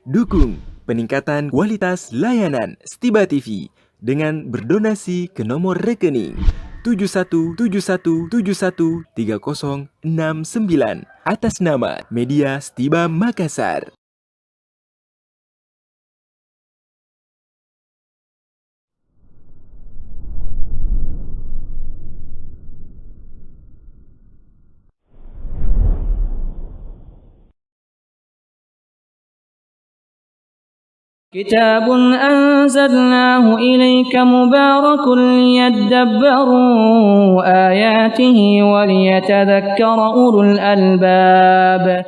Dukung peningkatan kualitas layanan Stiba TV dengan berdonasi ke nomor rekening 7171713069 atas nama Media Stiba Makassar. كتاب أنزلناه إليك مبارك ليدبروا آياته وليتذكر أولو الألباب.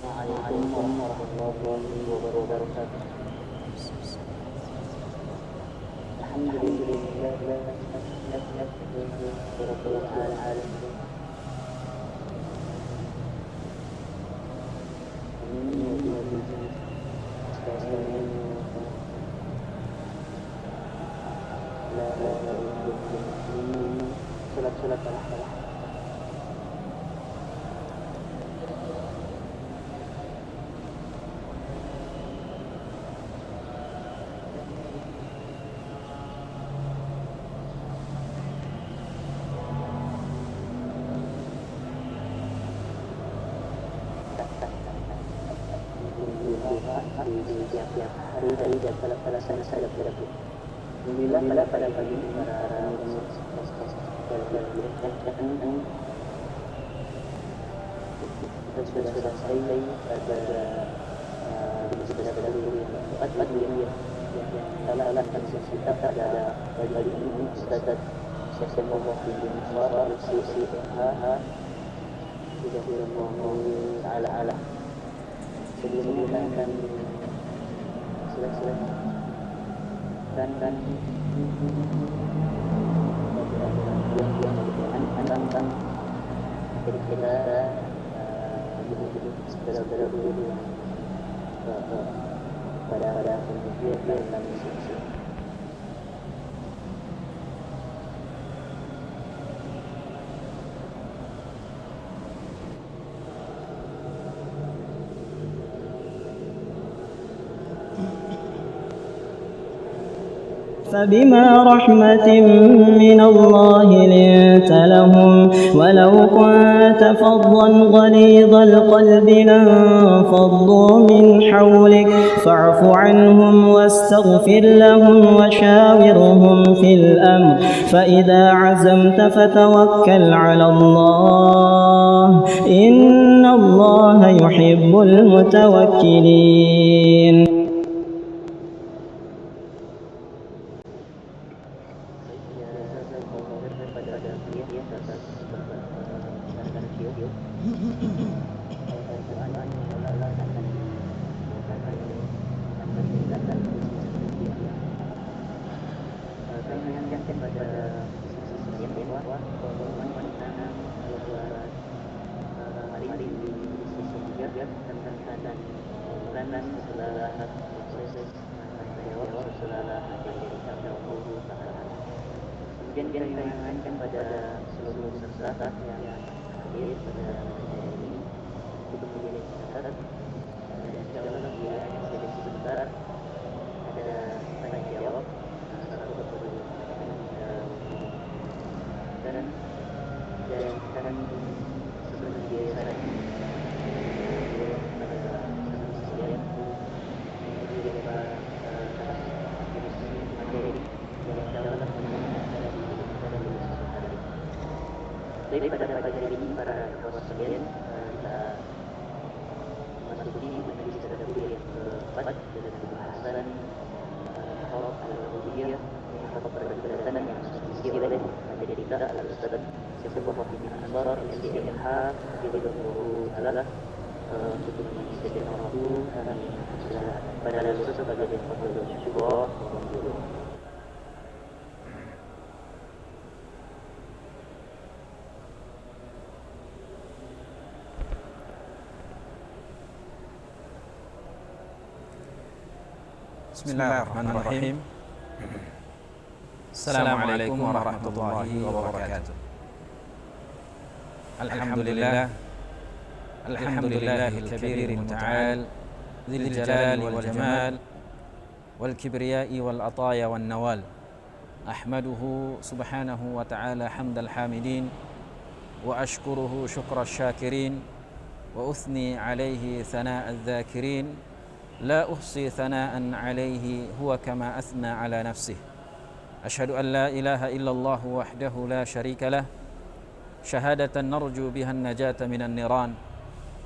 Assalamualaikum warahmatullahi wabarakatuh. Alhamdulillah rabbil alamin. Salat di tiap-tiap hari dari pada saya berlaku. Alhamdulillah pada pagi ini kita sudah selesai pada sudah dulu yang keempat yang salah kita pada pagi ini Ustaz Syekh Muhammad bin Muhammad CCH Bismillahirrahmanirrahim ala sebelum kita akan selesai dan tentang kira-kira saudara-saudara dulu pada kemudian dan diskusi. فبما رحمة من الله لنت لهم ولو كنت فظا غليظ القلب لانفضوا من حولك فاعف عنهم واستغفر لهم وشاورهم في الأمر فإذا عزمت فتوكل على الله إن الله يحب المتوكلين. Kemudian kita ingatkan pada seluruh peserta yang hadir pada ini untuk menjadi catat dan kalau dia jadi sebentar ada tanya jawab satu kepada dan seperti biasa pada sesi Baik, pada pagi hari ini para kawan sekalian, kita memasuki majelis tadabbur yang keempat dengan pembahasan Haqq al-Uluhiyah, hak berkedaulatan yang dimiliki oleh materi kita Al-Ustaz Syekh Muhammad bin Ansar LDMH Hafizahullah Ta'ala. Untuk mengisi waktu kami pada lulus sebagai penghulu syukur. Bismillahirrahmanirrahim. Assalamualaikum warahmatullahi wabarakatuh. Alhamdulillahil kabiril muta'al dzil jalali wal jamal wal kibriyai wal ataya wan nawal. Ahmaduhu subhanahu wa ta'ala hamdal hamidin wa ashkuruhu syukras syakirin wa uthni alaihi thana'adz dzakirin. لا أحصي ثناء عليه هو كما أثنى على نفسه. أشهد أن لا إله إلا الله وحده لا شريك له شهادة نرجو بها النجاة من النيران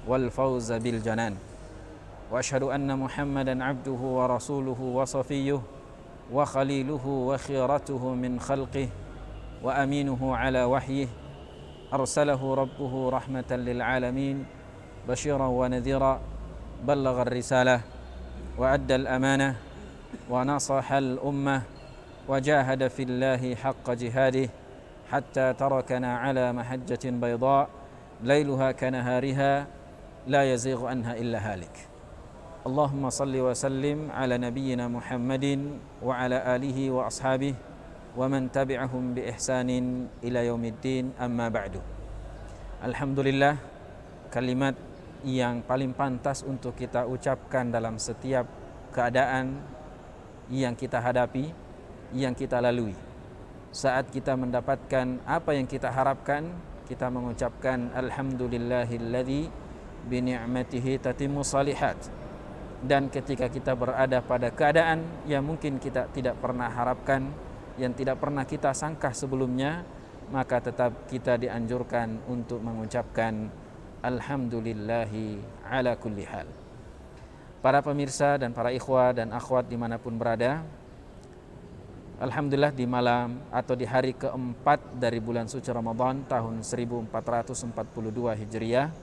والفوز بالجنان. وأشهد أن محمدا عبده ورسوله وصفيه وخليله وخيرته من خلقه وأمينه على وحيه أرسله ربه رحمة للعالمين بشيرا ونذيرا بلغ الرسالة وأدى الأمانة ونصح الأمة وجاهد في الله حق جهاده حتى تركنا على محجة بيضاء ليلها كنهارها لا يزيغ عنها إلا هالك. اللهم صل وسلم على نبينا محمد وعلى آله وأصحابه ومن تبعهم بإحسان إلى يوم الدين. أما بعد. Alhamdulillah, kalimat yang paling pantas untuk kita ucapkan dalam setiap keadaan yang kita hadapi, yang kita lalui. Saat kita mendapatkan apa yang kita harapkan, kita mengucapkan alhamdulillahilladzi bi ni'matihi tatimmu shalihat. Dan ketika kita berada pada keadaan yang mungkin kita tidak pernah harapkan, yang tidak pernah kita sangka sebelumnya, maka tetap kita dianjurkan untuk mengucapkan alhamdulillahi ala kulli hal. Para pemirsa dan para ikhwah dan akhwat dimanapun berada, alhamdulillah di malam atau di hari keempat dari bulan suci Ramadan tahun 1442 Hijriah,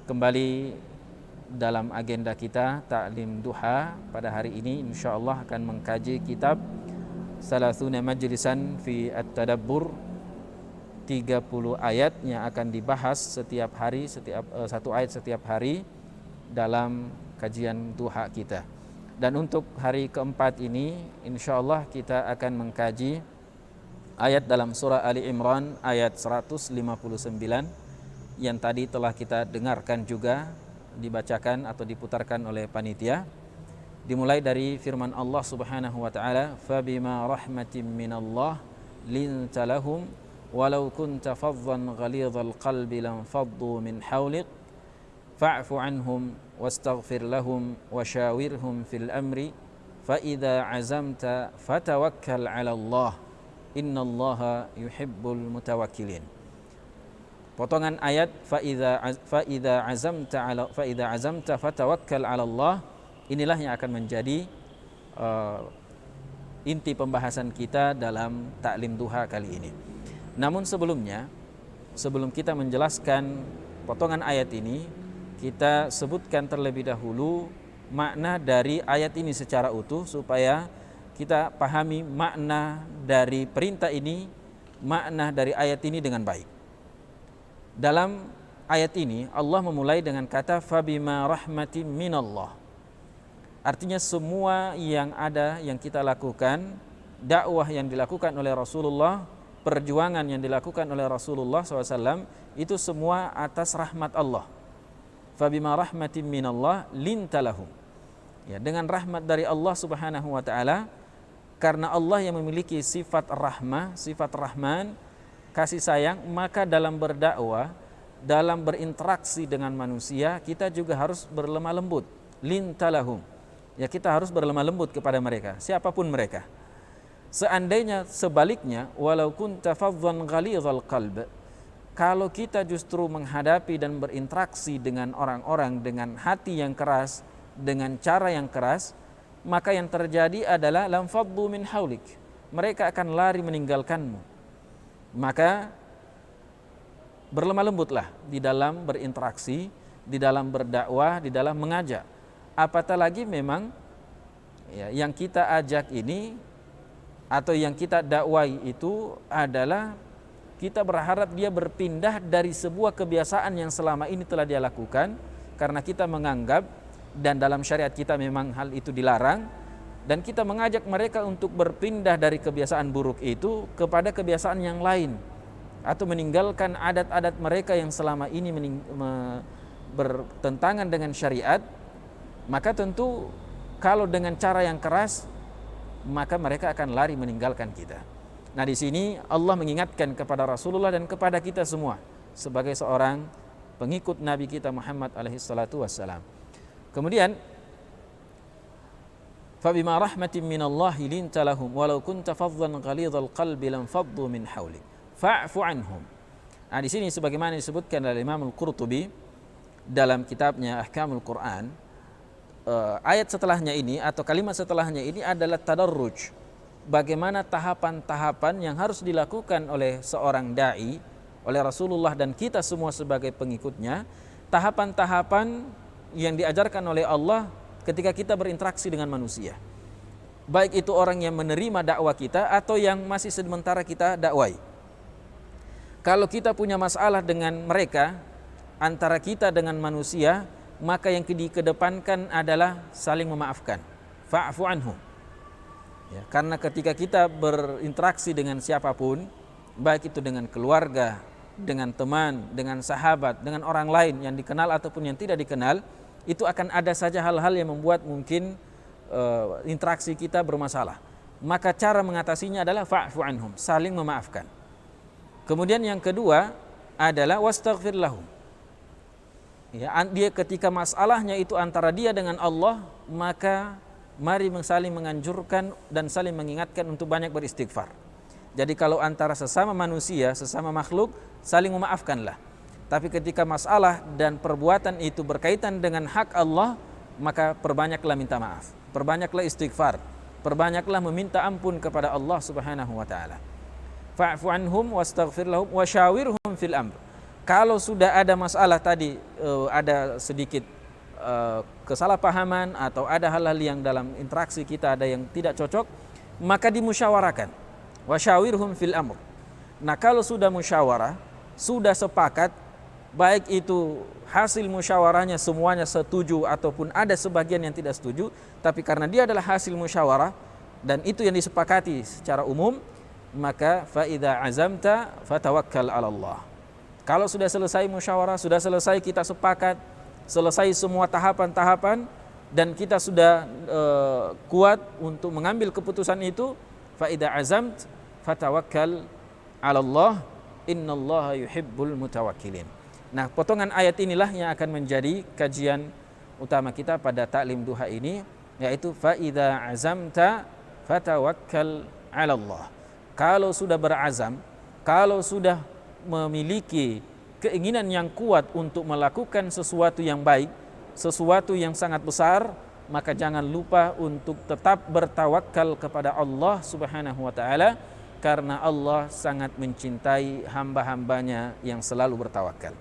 kembali dalam agenda kita Ta'lim Duha pada hari ini insyaallah akan mengkaji kitab Salasuna Majlisan fi At-Tadabbur, 30 ayat yang akan dibahas setiap hari, satu ayat setiap hari dalam kajian duha kita. Dan untuk hari keempat ini insyaallah kita akan mengkaji ayat dalam surah Ali Imran ayat 159 yang tadi telah kita dengarkan juga dibacakan atau diputarkan oleh panitia. Dimulai dari firman Allah Subhanahu wa taala, "Fabima rahmatin minallah linta lahum walau kunta faddan ghalidhal qalbi lam faddu min hawlik fa'fu anhum wastaghfir lahum washawirhum fil amri fa idza azamta fatawakkal 'ala Allah innallaha yuhibbul mutawakkilin." Potongan ayat fa idza azamta fatawakkal 'ala Allah, inilah yang akan menjadi inti pembahasan kita dalam Ta'lim Duha kali ini. Namun sebelum kita menjelaskan potongan ayat ini, kita sebutkan terlebih dahulu makna dari ayat ini secara utuh supaya kita pahami makna dari perintah ini, makna dari ayat ini dengan baik. Dalam ayat ini Allah memulai dengan kata fabima rahmatin minallah. Artinya semua yang ada yang kita lakukan, dakwah yang dilakukan oleh Rasulullah, perjuangan yang dilakukan oleh Rasulullah SAW, itu semua atas rahmat Allah. Fabima rahmatin minallah lintalahum. Ya, dengan rahmat dari Allah Subhanahu wa taala, karena Allah yang memiliki sifat rahmah, sifat rahman, kasih sayang, maka dalam berdakwah, dalam berinteraksi dengan manusia, kita juga harus berlemah lembut. Lintalahum. Ya, kita harus berlemah lembut kepada mereka, siapapun mereka. Seandainya sebaliknya, walau kunta faddan ghalidhal qalb, kalau kita justru menghadapi dan berinteraksi dengan orang-orang dengan hati yang keras, dengan cara yang keras, maka yang terjadi adalah lam faddu min haulik. Mereka akan lari meninggalkanmu. Maka berlemah lembutlah di dalam berinteraksi, di dalam berdakwah, di dalam mengajak. Apatah lagi memang ya, yang kita ajak ini atau yang kita dakwai itu adalah kita berharap dia berpindah dari sebuah kebiasaan yang selama ini telah dia lakukan, karena kita menganggap dan dalam syariat kita memang hal itu dilarang, dan kita mengajak mereka untuk berpindah dari kebiasaan buruk itu kepada kebiasaan yang lain, atau meninggalkan adat-adat mereka yang selama ini bertentangan dengan syariat. Maka tentu kalau dengan cara yang keras, maka mereka akan lari meninggalkan kita. Nah, di sini Allah mengingatkan kepada Rasulullah dan kepada kita semua sebagai seorang pengikut Nabi kita Muhammad alaihi salatu wassalam. Kemudian, fabima rahmatin minallahi linta lahum walau kunta faddan ghalidhal qalbi lam faddu min hawlik fa'fu anhum. Nah, di sini sebagaimana disebutkan oleh Imam Al-Qurtubi dalam kitabnya Ahkamul Quran, ayat setelahnya ini atau kalimat setelahnya ini adalah tadarruj. Bagaimana tahapan-tahapan yang harus dilakukan oleh seorang da'i, oleh Rasulullah dan kita semua sebagai pengikutnya, tahapan-tahapan yang diajarkan oleh Allah ketika kita berinteraksi dengan manusia. Baik itu orang yang menerima dakwah kita atau yang masih sementara kita dakwai. Kalau kita punya masalah dengan mereka, antara kita dengan manusia, maka yang dikedepankan adalah saling memaafkan. Fa'fu anhum. Ya, karena ketika kita berinteraksi dengan siapapun, baik itu dengan keluarga, dengan teman, dengan sahabat, dengan orang lain yang dikenal ataupun yang tidak dikenal, itu akan ada saja hal-hal yang membuat mungkin interaksi kita bermasalah. Maka cara mengatasinya adalah fa'fu anhum, saling memaafkan. Kemudian yang kedua adalah wastaghfir lahum. Ya, dia ketika masalahnya itu antara dia dengan Allah, maka mari saling menganjurkan dan saling mengingatkan untuk banyak beristighfar. Jadi kalau antara sesama manusia, sesama makhluk, saling memaafkanlah. Tapi ketika masalah dan perbuatan itu berkaitan dengan hak Allah, maka perbanyaklah minta maaf, perbanyaklah istighfar, perbanyaklah meminta ampun kepada Allah Subhanahu wa taala. Fa'fu anhum wastaghfir lahum wasyawirhum fil amr. Kalau sudah ada masalah tadi, ada sedikit kesalahpahaman atau ada hal-hal yang dalam interaksi kita ada yang tidak cocok, maka dimusyawarakan. Wasyawirhum fil amr. Nah, kalau sudah musyawarah, sudah sepakat, baik itu hasil musyawarahnya semuanya setuju ataupun ada sebagian yang tidak setuju, tapi karena dia adalah hasil musyawarah dan itu yang disepakati secara umum, maka fa idza azamta fatawakkal 'ala Allah. Kalau sudah selesai musyawarah, sudah selesai kita sepakat, selesai semua tahapan-tahapan dan kita sudah kuat untuk mengambil keputusan itu, fa idza azamt fatawakkal 'ala Allah, innallaha yuhibbul mutawakkilin. Nah, potongan ayat inilah yang akan menjadi kajian utama kita pada taklim duha ini, yaitu fa idza azamta fatawakkal 'ala Allah. Kalau sudah berazam, kalau sudah memiliki keinginan yang kuat untuk melakukan sesuatu yang baik, sesuatu yang sangat besar, maka jangan lupa untuk tetap bertawakal kepada Allah Subhanahu wa taala, karena Allah sangat mencintai hamba-hambanya yang selalu bertawakal.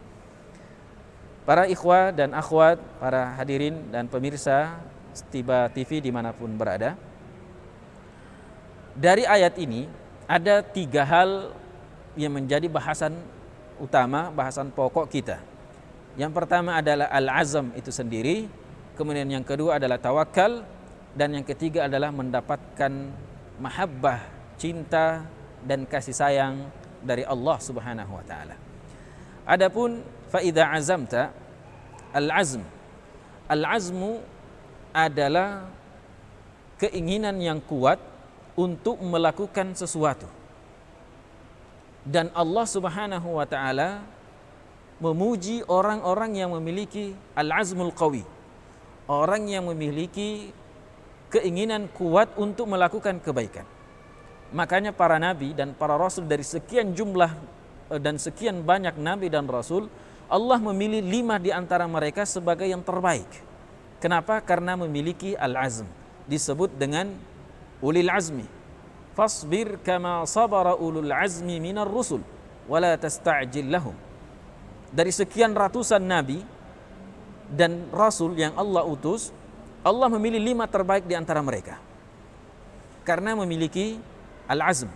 Para ikhwah dan akhwat, para hadirin dan pemirsa Stiba TV dimanapun berada, dari ayat ini ada 3 hal yang menjadi bahasan utama, bahasan pokok kita. Yang pertama adalah al-azam itu sendiri, kemudian yang kedua adalah tawakal, dan yang ketiga adalah mendapatkan mahabbah, cinta dan kasih sayang dari Allah Subhanahu wa taala. Adapun fa idza azamta, al-azm. Al-azmu adalah keinginan yang kuat untuk melakukan sesuatu. Dan Allah Subhanahu wa taala memuji orang-orang yang memiliki al-azmul qawi. Orang yang memiliki keinginan kuat untuk melakukan kebaikan. Makanya para nabi dan para rasul dari sekian jumlah dan sekian banyak nabi dan rasul, Allah memilih 5 di antara mereka sebagai yang terbaik. Kenapa? Karena memiliki al-azm. Disebut dengan ulil azmi. Fasbir kama sabara ulul azmi minar rusul wala tasta'jil lahum. Dari sekian ratusan nabi dan rasul yang Allah utus, Allah memilih 5 terbaik di antara mereka karena memiliki al-azm.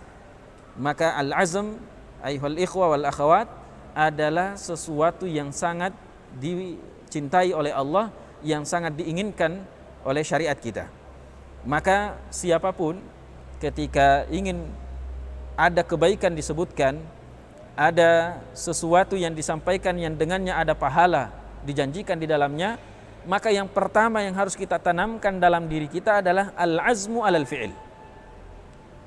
Maka al-azm, ayuhal ikhwa wal akhawat, adalah sesuatu yang sangat dicintai oleh Allah, yang sangat diinginkan oleh syariat kita. Maka siapapun ketika ingin ada kebaikan disebutkan, ada sesuatu yang disampaikan yang dengannya ada pahala dijanjikan di dalamnya, maka yang pertama yang harus kita tanamkan dalam diri kita adalah al-azmu alal fi'il.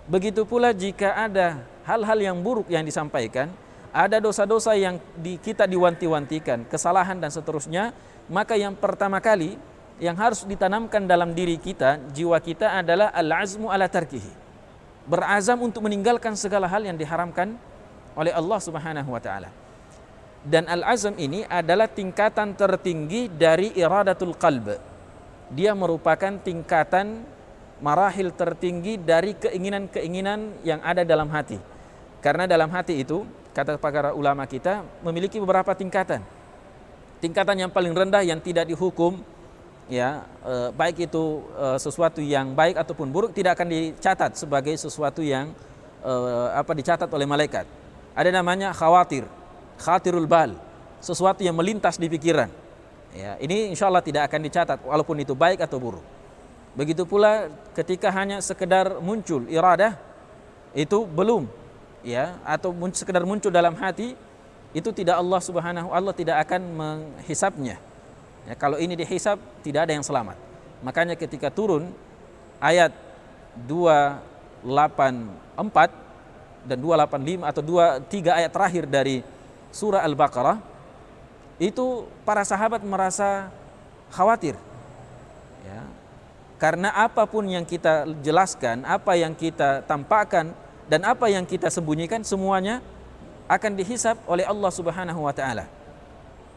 Begitu pula jika ada hal-hal yang buruk yang disampaikan, ada dosa-dosa yang kita diwanti-wantikan, kesalahan dan seterusnya, maka yang pertama kali yang harus ditanamkan dalam diri kita, jiwa kita, adalah al-azmu ala tarkihi. Berazam untuk meninggalkan segala hal yang diharamkan oleh Allah Subhanahu wa taala. Dan al-azm ini adalah tingkatan tertinggi dari iradatul qalb. Dia merupakan tingkatan marahil tertinggi dari keinginan-keinginan yang ada dalam hati. Karena dalam hati itu, kata para ulama kita, memiliki beberapa tingkatan. Tingkatan yang paling rendah yang tidak dihukum, ya, baik itu sesuatu yang baik ataupun buruk, tidak akan dicatat sebagai sesuatu yang dicatat oleh malaikat. Ada namanya khawatirul bal, sesuatu yang melintas di pikiran. Ya, ini insya Allah tidak akan dicatat walaupun itu baik atau buruk. Begitu pula ketika hanya sekedar muncul iradah, itu belum, ya, atau sekedar muncul dalam hati, itu tidak Allah tidak akan menghisapnya. Ya, kalau ini dihisap tidak ada yang selamat. Makanya ketika turun ayat 284 dan 285 atau 3 ayat terakhir dari surah Al-Baqarah, itu para sahabat merasa khawatir. Ya. Karena apapun yang kita jelaskan, apa yang kita tampakkan dan apa yang kita sembunyikan, semuanya akan dihisap oleh Allah Subhanahu wa taala.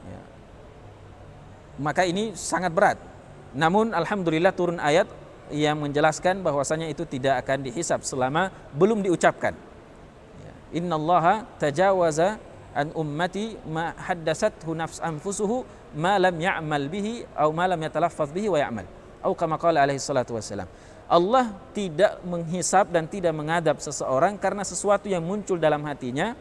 Ya. Maka ini sangat berat. Namun alhamdulillah turun ayat yang menjelaskan bahwasanya itu tidak akan dihisap selama belum diucapkan. Ya. Innallaha tajawaza an ummati ma haddatsathu nafs anfusuhu ma lam ya'mal bihi atau ma lam yatalaffaz bihi wa ya'mal. Atau kama qala alaihi salatu wassalam. Allah tidak menghisap dan tidak mengadab seseorang karena sesuatu yang muncul dalam hatinya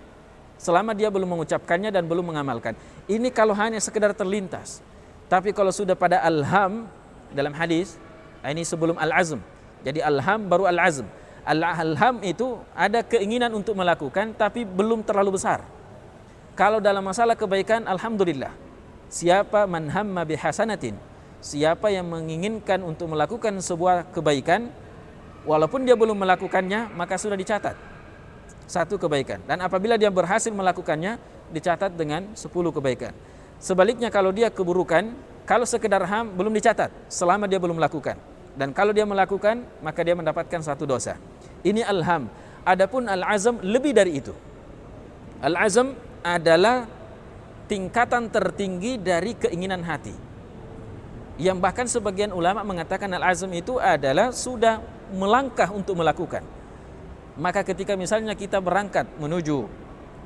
selama dia belum mengucapkannya dan belum mengamalkan. Ini kalau hanya sekedar terlintas. Tapi kalau sudah pada alham dalam hadis, ini sebelum al-azm. Jadi alham baru al-azm. Al-alham itu ada keinginan untuk melakukan tapi belum terlalu besar. Kalau dalam masalah kebaikan, alhamdulillah. Siapa man hamma bihasanatin, siapa yang menginginkan untuk melakukan sebuah kebaikan, walaupun dia belum melakukannya, maka sudah dicatat 1 kebaikan. Dan apabila dia berhasil melakukannya, dicatat dengan 10 kebaikan. Sebaliknya kalau dia keburukan, kalau sekedar ham belum dicatat selama dia belum melakukan. Dan kalau dia melakukan, maka dia mendapatkan 1 dosa. Ini al-ham. Adapun al-azm lebih dari itu. Al-azm adalah tingkatan tertinggi dari keinginan hati. Yang bahkan sebagian ulama mengatakan al-azm itu adalah sudah melangkah untuk melakukan. Maka ketika misalnya kita berangkat menuju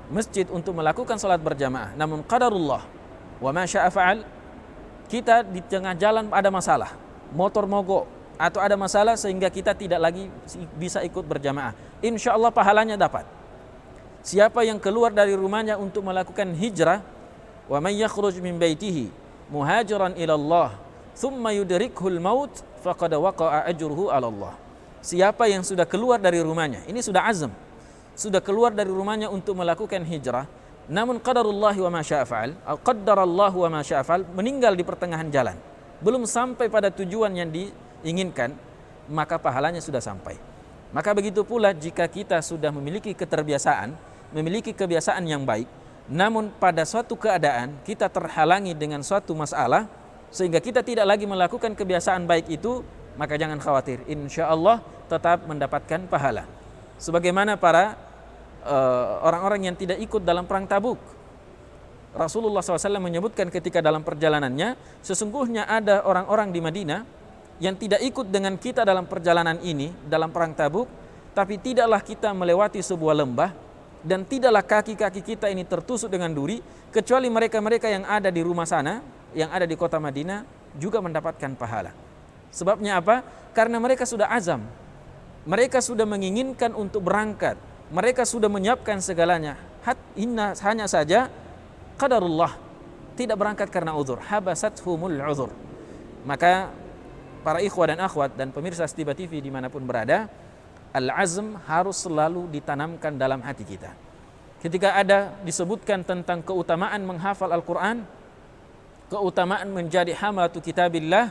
masjid untuk melakukan salat berjamaah, namun qadarullah wa ma syaa fa'al, kita di tengah jalan ada masalah, motor mogok atau ada masalah sehingga kita tidak lagi bisa ikut berjamaah, insya Allah pahalanya dapat. Siapa yang keluar dari rumahnya untuk melakukan hijrah, wa may yakhruj min baitihi muhajiran ila Allah thumma yudrikhul maut faqad waqa'a ajruhu 'ala Allah. Siapa yang sudah keluar dari rumahnya, ini sudah azam, sudah keluar dari rumahnya untuk melakukan hijrah, namun qadarullah wa ma syaa fa'al, qaddarallahu wa ma syaa fa'al, meninggal di pertengahan jalan, belum sampai pada tujuan yang diinginkan, maka pahalanya sudah sampai. Maka begitu pula jika kita sudah memiliki keterbiasaan, memiliki kebiasaan yang baik, namun pada suatu keadaan kita terhalangi dengan suatu masalah sehingga kita tidak lagi melakukan kebiasaan baik itu, maka jangan khawatir, insya Allah tetap mendapatkan pahala. Sebagaimana para orang-orang yang tidak ikut dalam perang Tabuk. Rasulullah SAW menyebutkan ketika dalam perjalanannya, sesungguhnya ada orang-orang di Madinah yang tidak ikut dengan kita dalam perjalanan ini, dalam perang Tabuk, tapi tidaklah kita melewati sebuah lembah, dan tidaklah kaki-kaki kita ini tertusuk dengan duri, kecuali mereka-mereka yang ada di rumah sana, yang ada di kota Madinah, juga mendapatkan pahala. Sebabnya apa? Karena mereka sudah azam, mereka sudah menginginkan untuk berangkat, mereka sudah menyiapkan segalanya. Hanya saja qadarullah, tidak berangkat karena uzur, habasathumul uzur. Maka para ikhwah dan akhwat dan pemirsa Stiba TV dimanapun berada, al-azm harus selalu ditanamkan dalam hati kita. Ketika ada disebutkan tentang keutamaan menghafal Al-Quran, keutamaan menjadi hamalatu kitabillah,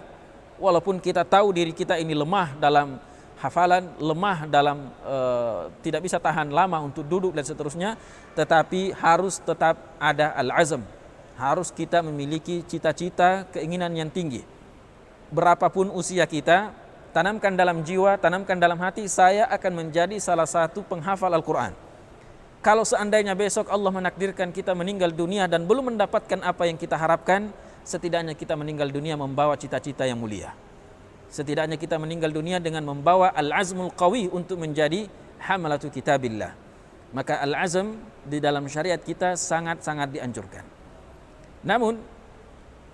walaupun kita tahu diri kita ini lemah dalam hafalan, lemah dalam tidak bisa tahan lama untuk duduk dan seterusnya, tetapi harus tetap ada al-azm. Harus kita memiliki cita-cita, keinginan yang tinggi. Berapapun usia kita, tanamkan dalam jiwa, tanamkan dalam hati, saya akan menjadi salah satu penghafal Al-Quran. Kalau seandainya besok Allah menakdirkan kita meninggal dunia dan belum mendapatkan apa yang kita harapkan, setidaknya kita meninggal dunia membawa cita-cita yang mulia. Setidaknya kita meninggal dunia dengan membawa al-azmul qawi untuk menjadi hamalatu kitabillah. Maka al-azm di dalam syariat kita sangat-sangat dianjurkan. Namun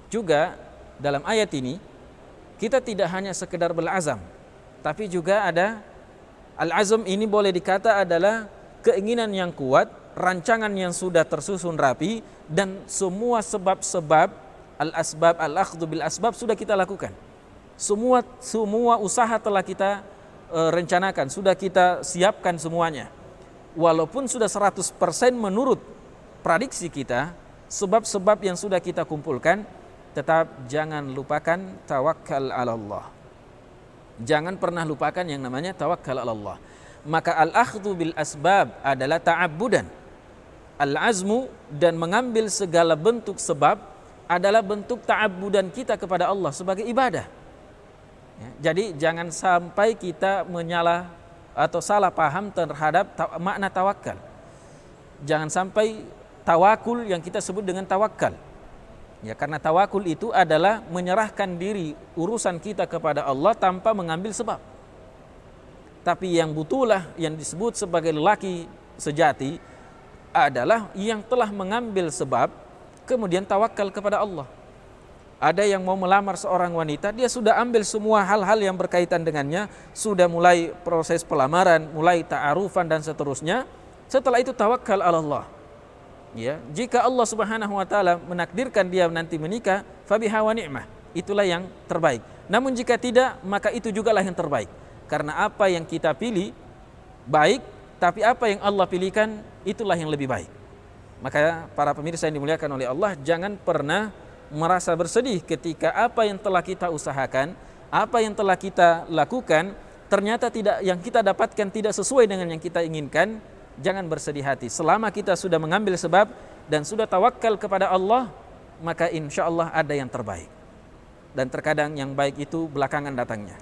juga dalam ayat ini kita tidak hanya sekedar berazam, tapi juga ada al-azm ini boleh dikata adalah keinginan yang kuat, rancangan yang sudah tersusun rapi, dan semua sebab-sebab al-asbab, al-akhdhu bil asbab sudah kita lakukan. Semua usaha telah kita rencanakan, sudah kita siapkan semuanya. Walaupun sudah 100% menurut prediksi kita, sebab-sebab yang sudah kita kumpulkan, tetap jangan lupakan tawakkal ala Allah. Jangan pernah lupakan yang namanya tawakkal ala Allah. Maka al-akhdhu bil asbab adalah ta'abbudan. Al-azmu dan mengambil segala bentuk sebab adalah bentuk ta'abbudan kita kepada Allah sebagai ibadah. Ya, jadi jangan sampai kita menyalah atau salah paham terhadap makna tawakal. Jangan sampai tawakul yang kita sebut dengan tawakal. Ya, karena tawakul itu adalah menyerahkan diri urusan kita kepada Allah tanpa mengambil sebab. Tapi yang butuhlah yang disebut sebagai lelaki sejati adalah yang telah mengambil sebab kemudian tawakal kepada Allah. Ada yang mau melamar seorang wanita, dia sudah ambil semua hal-hal yang berkaitan dengannya, sudah mulai proses pelamaran, mulai ta'arufan dan seterusnya. Setelah itu tawakal ala Allah. Ya, jika Allah Subhanahu wa taala menakdirkan dia nanti menikah, fabiha wa ni'mah, itulah yang terbaik. Namun jika tidak, maka itu jugalah yang terbaik. Karena apa yang kita pilih baik, tapi apa yang Allah pilihkan itulah yang lebih baik. Maka para pemirsa yang dimuliakan oleh Allah, jangan pernah merasa bersedih ketika apa yang telah kita usahakan, apa yang telah kita lakukan ternyata tidak, yang kita dapatkan tidak sesuai dengan yang kita inginkan. Jangan bersedih hati. Selama kita sudah mengambil sebab dan sudah tawakal kepada Allah, maka insya Allah ada yang terbaik. Dan terkadang yang baik itu belakangan datangnya.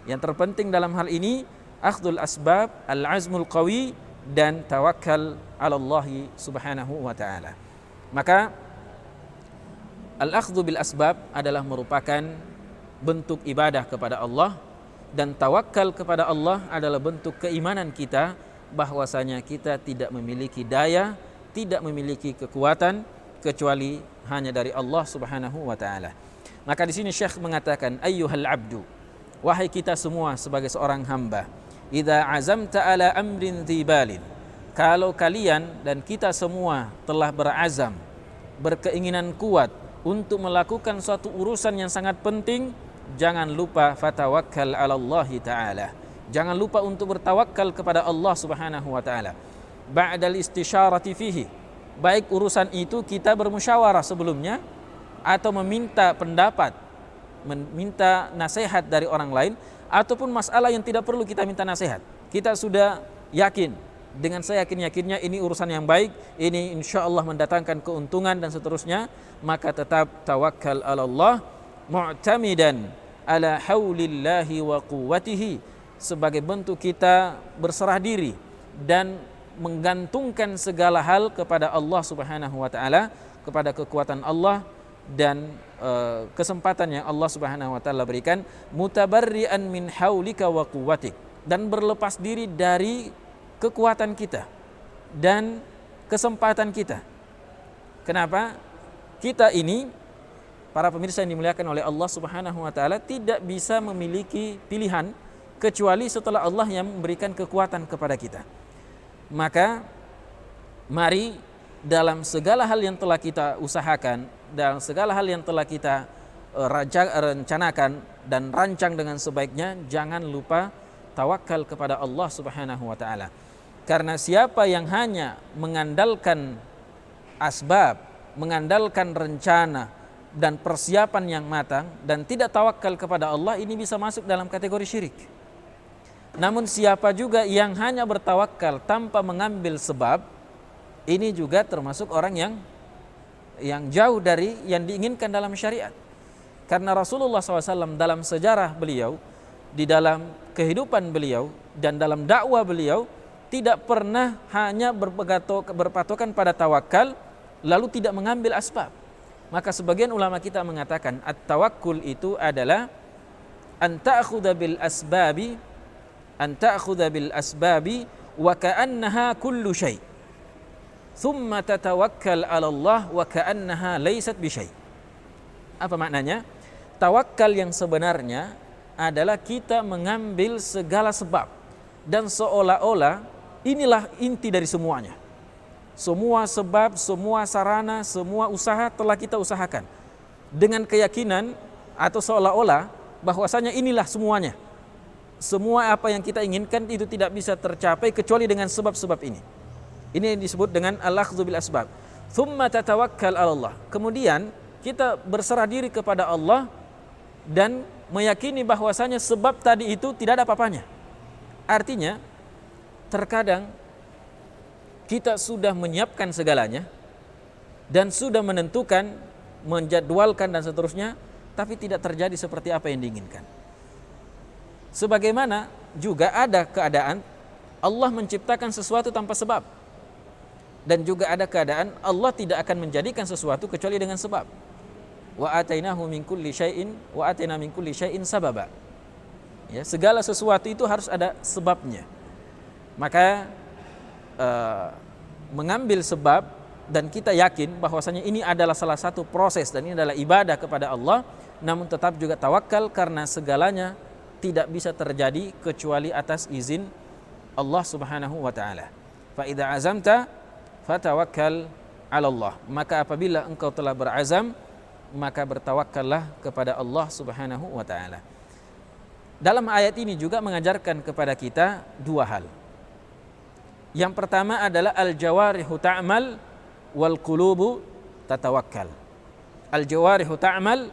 Yang terpenting dalam hal ini akhdul asbab, al-azmul qawi, dan tawakal ala Allah subhanahu wa ta'ala. Maka al-akhdhu bil asbab adalah merupakan bentuk ibadah kepada Allah, dan tawakal kepada Allah adalah bentuk keimanan kita bahwasanya kita tidak memiliki daya, tidak memiliki kekuatan kecuali hanya dari Allah Subhanahu wa taala. Maka di sini Syekh mengatakan, ayyuhal abdu, wahai kita semua sebagai seorang hamba, idza azamta ala amrin dzibalin, kalau kalian dan kita semua telah berazam, berkeinginan kuat untuk melakukan suatu urusan yang sangat penting, jangan lupa fatawakkal 'ala Allah taala. Jangan lupa untuk bertawakal kepada Allah Subhanahu wa taala. Ba'dal istisyarati fihi. Baik urusan itu kita bermusyawarah sebelumnya atau meminta pendapat, meminta nasihat dari orang lain, ataupun masalah yang tidak perlu kita minta nasihat. Kita sudah yakin, dengan saya yakin-yakinnya ini urusan yang baik, ini insya Allah mendatangkan keuntungan dan seterusnya, maka tetap tawakal ala Allah mu'tamidan ala haulillahi wa quwwatihi, sebagai bentuk kita berserah diri dan menggantungkan segala hal kepada Allah Subhanahu wa taala, kepada kekuatan Allah dan kesempatan yang Allah Subhanahu wa taala berikan, mutabarri'an min haulika wa quwwatik, dan berlepas diri dari kekuatan kita dan kesempatan kita. Kenapa? Kita ini, para pemirsa yang dimuliakan oleh Allah Subhanahu wa taala, tidak bisa memiliki pilihan kecuali setelah Allah yang memberikan kekuatan kepada kita. Maka mari dalam segala hal yang telah kita usahakan, dalam segala hal yang telah kita rencanakan dan rancang dengan sebaiknya, jangan lupa tawakal kepada Allah Subhanahu wa taala. Karena siapa yang hanya mengandalkan asbab, mengandalkan rencana dan persiapan yang matang dan tidak tawakal kepada Allah, ini bisa masuk dalam kategori syirik. Namun siapa juga yang hanya bertawakal tanpa mengambil sebab, ini juga termasuk orang yang jauh dari yang diinginkan dalam syariat. Karena Rasulullah SAW dalam sejarah beliau, di dalam kehidupan beliau dan dalam dakwah beliau, tidak pernah hanya berpatokan pada tawakal lalu tidak mengambil asbab. Maka sebagian ulama kita mengatakan at-tawakkul itu adalah an ta'khudha bil asbabi wa ka'annaha kullu syai', thumma tatawakkal 'ala Allah wa ka'annaha laysat bi syai'. Apa maknanya? Tawakal yang sebenarnya adalah kita mengambil segala sebab dan seolah-olah inilah inti dari semuanya. Semua sebab, semua sarana, semua usaha telah kita usahakan dengan keyakinan atau seolah-olah bahwasanya inilah semuanya. Semua apa yang kita inginkan itu tidak bisa tercapai kecuali dengan sebab-sebab ini. Ini yang disebut dengan al-akhdhu bil asbab. Thumma tatawakkal 'ala Allah. Kemudian kita berserah diri kepada Allah dan meyakini bahwasanya sebab tadi itu tidak ada apa-apanya. Artinya terkadang kita sudah menyiapkan segalanya dan sudah menentukan, menjadwalkan dan seterusnya, tapi tidak terjadi seperti apa yang diinginkan. Sebagaimana juga ada keadaan Allah menciptakan sesuatu tanpa sebab, dan juga ada keadaan Allah tidak akan menjadikan sesuatu kecuali dengan sebab. Wa atainahu min kulli syai'in wa ataina min kulli syai'in sababa. Ya, segala sesuatu itu harus ada sebabnya. Maka mengambil sebab dan kita yakin bahwasanya ini adalah salah satu proses dan ini adalah ibadah kepada Allah, namun tetap juga tawakal karena segalanya tidak bisa terjadi kecuali atas izin Allah Subhanahu wa taala. Fa idza azamta fatawakkal 'ala Allah. Maka apabila engkau telah berazam, maka bertawakkallah kepada Allah Subhanahu wa taala. Dalam ayat ini juga mengajarkan kepada kita dua hal. Yang pertama adalah al-jawarihu ta'mal wal qulubu tatawakkal. Al-jawarihu ta'mal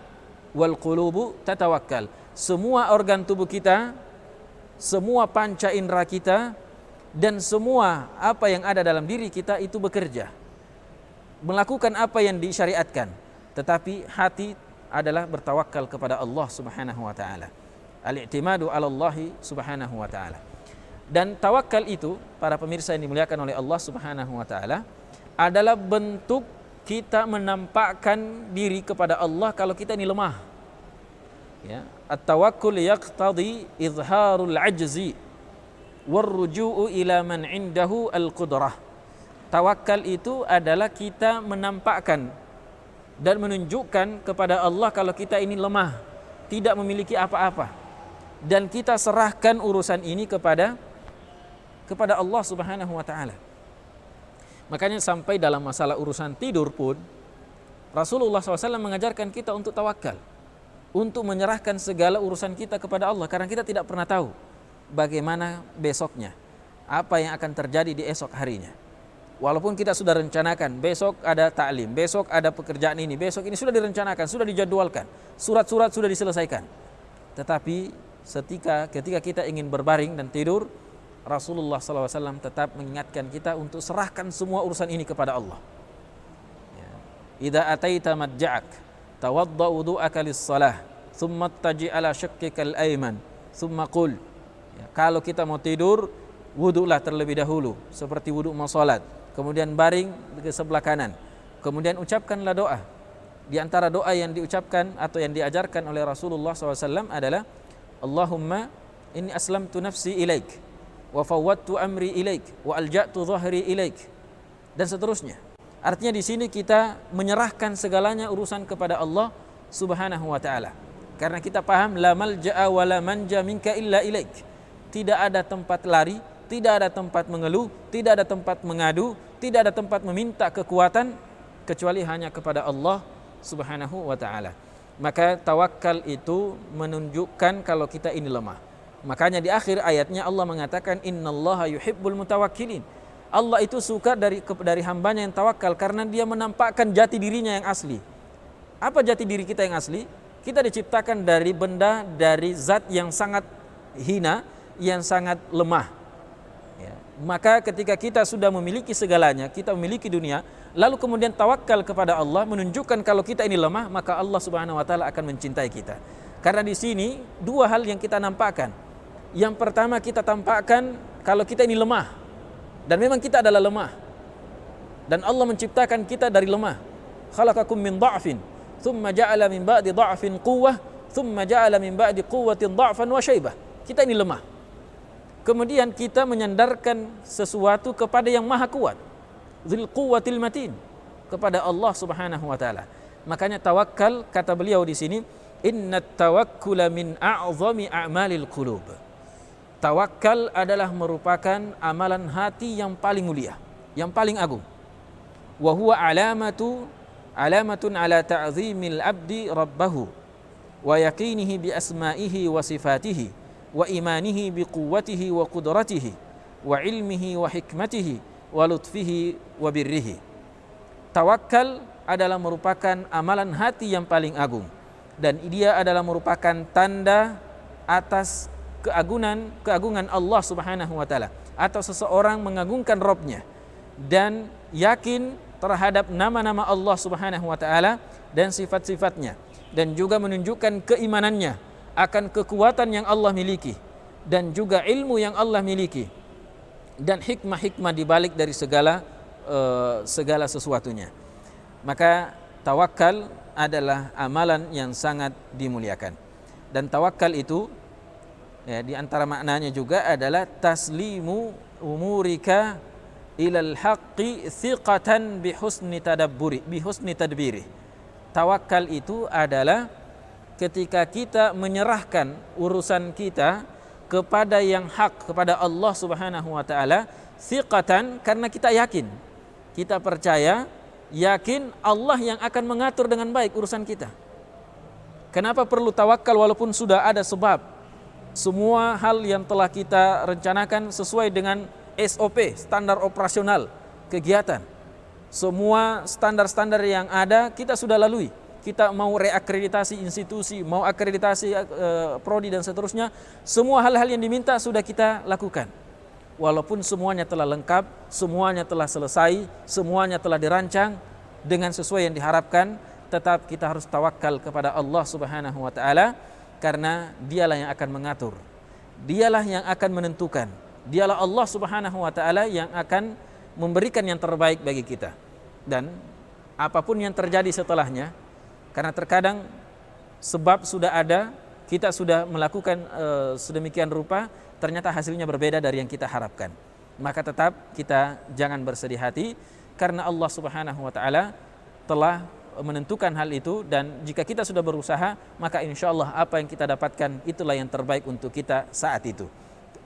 wal qulubu tatawakkal. Semua organ tubuh kita, semua panca indera kita, dan semua apa yang ada dalam diri kita itu bekerja, melakukan apa yang disyariatkan, tetapi hati adalah bertawakal kepada Allah Subhanahu wa taala. Al-i'timadu 'ala Allah Subhanahu wa taala. Dan tawakal itu, para pemirsa yang dimuliakan oleh Allah Subhanahu wa taala, adalah bentuk kita menampakkan diri kepada Allah kalau kita ini lemah. Ya, at-tawakkul yaqtadi izharul ajzi warruju'u ila man 'indahu al-qudrah. Tawakal itu adalah kita menampakkan dan menunjukkan kepada Allah kalau kita ini lemah, tidak memiliki apa-apa, dan kita serahkan urusan ini kepada Allah Subhanahu wa taala. Makanya sampai dalam masalah urusan tidur pun Rasulullah SAW mengajarkan kita untuk tawakal, untuk menyerahkan segala urusan kita kepada Allah, karena kita tidak pernah tahu bagaimana besoknya, apa yang akan terjadi di esok harinya. Walaupun kita sudah rencanakan, besok ada ta'lim, besok ada pekerjaan ini, besok ini sudah direncanakan, sudah dijadwalkan, surat-surat sudah diselesaikan. Tetapi ketika kita ingin berbaring dan tidur, Rasulullah SAW tetap mengingatkan kita untuk serahkan semua urusan ini kepada Allah. Idza ataita madja'ak tawadda wudu'aka lis-shalah thumma taji ala syaqqika al-ayman thumma qul. Kalau kita mau tidur, wudhulah terlebih dahulu seperti wudhu mau salat, kemudian baring ke sebelah kanan, kemudian ucapkanlah doa. Di antara doa yang diucapkan atau yang diajarkan oleh Rasulullah SAW adalah Allahumma inni aslamtu nafsi ilaik wa fawwadtu amri ilaik wa alja'tu dhahri ilaik, dan seterusnya. Artinya di sini kita menyerahkan segalanya urusan kepada Allah Subhanahu wa taala. Karena kita paham la malja'a wa la manja minka illa ilaik. Tidak ada tempat lari, tidak ada tempat mengeluh, tidak ada tempat mengadu, tidak ada tempat meminta kekuatan kecuali hanya kepada Allah Subhanahu wa taala. Maka tawakal itu menunjukkan kalau kita ini lemah. Makanya di akhir ayatnya Allah mengatakan innallaha yuhibbul mutawakkilin. Allah itu suka dari hambanya yang tawakal karena dia menampakkan jati dirinya yang asli. Apa jati diri kita yang asli? Kita diciptakan dari benda, dari zat yang sangat hina, yang sangat lemah. Ya. Maka ketika kita sudah memiliki segalanya, kita memiliki dunia, lalu kemudian tawakal kepada Allah, menunjukkan kalau kita ini lemah, maka Allah Subhanahu wa taala akan mencintai kita. Karena di sini dua hal yang kita nampakkan. Yang pertama, kita tampakkan kalau kita ini lemah. Dan memang kita adalah lemah. Dan Allah menciptakan kita dari lemah. Khalaqakum min dha'fin, thumma ja'ala min ba'di dha'fin quwwah, thumma ja'ala min ba'di quwwatin dha'fan wa syaibah. Kita ini lemah. Kemudian kita menyandarkan sesuatu kepada yang maha kuat, dzul quwwatil matin, kepada Allah Subhanahu wa taala. Makanya tawakal, kata beliau di sini, innat tawakkula min a'zami a'malil qulub. Tawakal adalah merupakan amalan hati yang paling mulia, yang paling agung. Wa huwa alamatun ala ta'zimil abdi rabbahu wa yaqinihi bi asma'ihi wa sifatihi wa imanihi bi quwwatihi wa qudratihi wa ilmihi wa hikmatihi wa lutfihi wa birrihi. Tawakal adalah merupakan amalan hati yang paling agung, dan dia adalah merupakan tanda atas keagungan Allah Subhanahu wa taala, atau seseorang mengagungkan Rabb-nya dan yakin terhadap nama-nama Allah Subhanahu wa taala dan sifat-sifatnya, dan juga menunjukkan keimanannya akan kekuatan yang Allah miliki dan juga ilmu yang Allah miliki dan hikmah-hikmah di balik dari segala sesuatunya. Maka tawakal adalah amalan yang sangat dimuliakan. Dan tawakal itu, ya, di antara maknanya juga adalah taslimu umurika ilal haqqi thiqatan bihusni tadbiri. Tawakal itu adalah ketika kita menyerahkan urusan kita kepada yang hak, kepada Allah Subhanahu wa taala, thiqatan, karena kita yakin, kita percaya, yakin Allah yang akan mengatur dengan baik urusan kita. Kenapa perlu tawakal walaupun sudah ada sebab? Semua hal yang telah kita rencanakan sesuai dengan SOP, standar operasional kegiatan. Semua standar-standar yang ada kita sudah lalui. Kita mau reakreditasi institusi, mau akreditasi prodi dan seterusnya, semua hal-hal yang diminta sudah kita lakukan. Walaupun semuanya telah lengkap, semuanya telah selesai, semuanya telah dirancang dengan sesuai yang diharapkan, tetap kita harus tawakal kepada Allah Subhanahu wa taala. Karena dialah yang akan mengatur, dialah yang akan menentukan, dialah Allah Subhanahu wa taala yang akan memberikan yang terbaik bagi kita. Dan apapun yang terjadi setelahnya, karena terkadang sebab sudah ada, kita sudah melakukan sedemikian rupa, ternyata hasilnya berbeda dari yang kita harapkan. Maka tetap kita jangan bersedih hati, karena Allah Subhanahu wa taala telah menentukan hal itu, dan jika kita sudah berusaha, maka insya Allah apa yang kita dapatkan itulah yang terbaik untuk kita saat itu.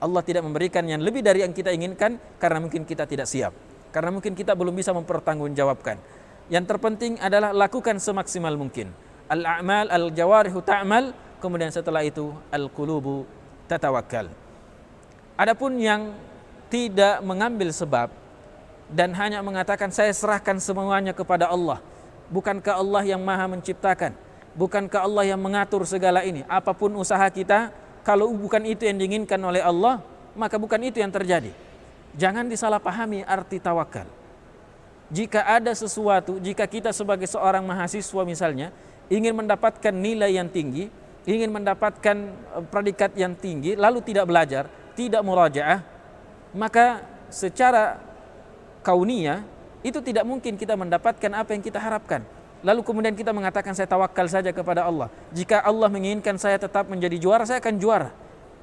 Allah tidak memberikan yang lebih dari yang kita inginkan karena mungkin kita tidak siap, karena mungkin kita belum bisa mempertanggungjawabkan. Yang terpenting adalah lakukan semaksimal mungkin. Al-a'mal al-jawarihu ta'mal, kemudian setelah itu al-qulubu tatawakkal. Adapun yang tidak mengambil sebab dan hanya mengatakan saya serahkan semuanya kepada Allah, bukankah Allah yang maha menciptakan? Bukankah Allah yang mengatur segala ini? Apapun usaha kita, kalau bukan itu yang diinginkan oleh Allah, maka bukan itu yang terjadi. Jangan disalahpahami arti tawakal. Jika ada sesuatu, jika kita sebagai seorang mahasiswa misalnya, ingin mendapatkan nilai yang tinggi, ingin mendapatkan predikat yang tinggi, lalu tidak belajar, tidak murajaah, maka secara kauniyah itu tidak mungkin kita mendapatkan apa yang kita harapkan. Lalu kemudian kita mengatakan saya tawakal saja kepada Allah. Jika Allah menginginkan saya tetap menjadi juara, saya akan juara.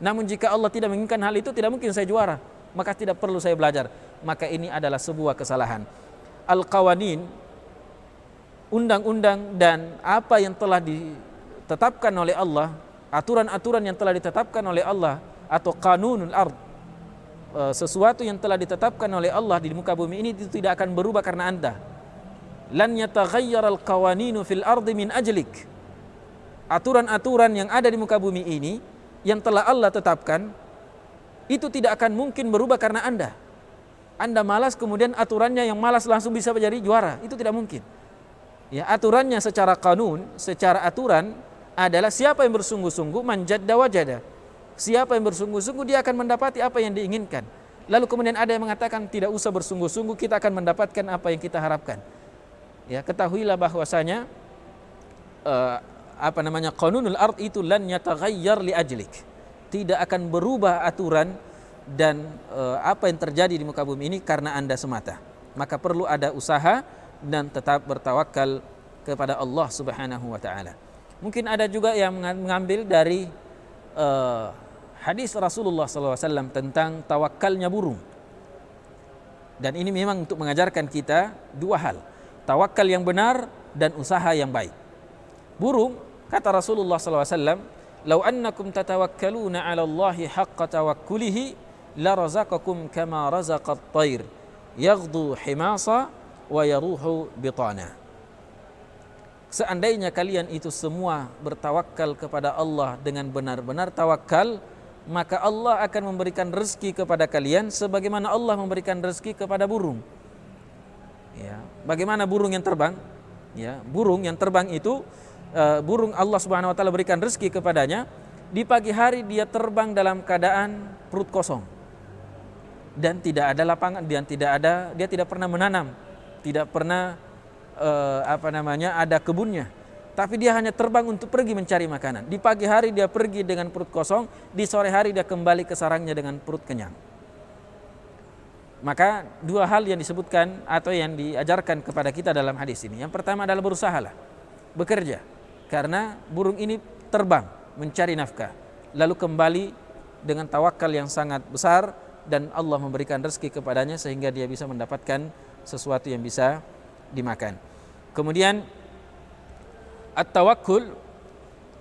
Namun jika Allah tidak menginginkan hal itu, tidak mungkin saya juara, maka tidak perlu saya belajar. Maka ini adalah sebuah kesalahan. Al-qawanin, undang-undang dan apa yang telah ditetapkan oleh Allah, aturan-aturan yang telah ditetapkan oleh Allah, atau qanunul ard, sesuatu yang telah ditetapkan oleh Allah di muka bumi ini itu tidak akan berubah karena Anda. Lan yataghayyaral qawaninu fil ardi min ajlik. Aturan-aturan yang ada di muka bumi ini yang telah Allah tetapkan itu tidak akan mungkin berubah karena Anda. Anda malas kemudian aturannya yang malas langsung bisa menjadi juara, itu tidak mungkin. Ya, aturannya secara kanun, secara aturan adalah siapa yang bersungguh-sungguh manjadda wajada. Siapa yang bersungguh-sungguh dia akan mendapati apa yang diinginkan. Lalu kemudian ada yang mengatakan tidak usah bersungguh-sungguh, kita akan mendapatkan apa yang kita harapkan. Ya, ketahuilah bahwasanya qanunul ard itu lan yataghayyar li ajlik. Tidak akan berubah aturan dan apa yang terjadi di muka bumi ini karena Anda semata. Maka perlu ada usaha dan tetap bertawakal kepada Allah Subhanahu wa taala. Mungkin ada juga yang mengambil dari hadis Rasulullah SAW tentang tawakalnya burung. Dan ini memang untuk mengajarkan kita dua hal, tawakal yang benar dan usaha yang baik. Burung, kata Rasulullah SAW, "Lau annakum tatawakkaluna 'ala Allahi haqqa tawakkulihi la razaqakum kama razaqat tayr yaghdu himasa wa yaruhu bitana." Seandainya kalian itu semua bertawakal kepada Allah dengan benar-benar tawakal, maka Allah akan memberikan rezeki kepada kalian sebagaimana Allah memberikan rezeki kepada burung. Ya, bagaimana burung yang terbang? Ya, burung yang terbang itu burung Allah Subhanahu wa taala berikan rezeki kepadanya. Di pagi hari dia terbang dalam keadaan perut kosong. Dan tidak ada lapangan, dia tidak pernah menanam, tidak pernah ada kebunnya. Tapi dia hanya terbang untuk pergi mencari makanan. Di pagi hari dia pergi dengan perut kosong, di sore hari dia kembali ke sarangnya dengan perut kenyang. Maka dua hal yang disebutkan atau yang diajarkan kepada kita dalam hadis ini. Yang pertama adalah berusahalah, bekerja. Karena burung ini terbang mencari nafkah, lalu kembali dengan tawakal yang sangat besar dan Allah memberikan rezeki kepadanya sehingga dia bisa mendapatkan sesuatu yang bisa dimakan. Kemudian at-tawakkul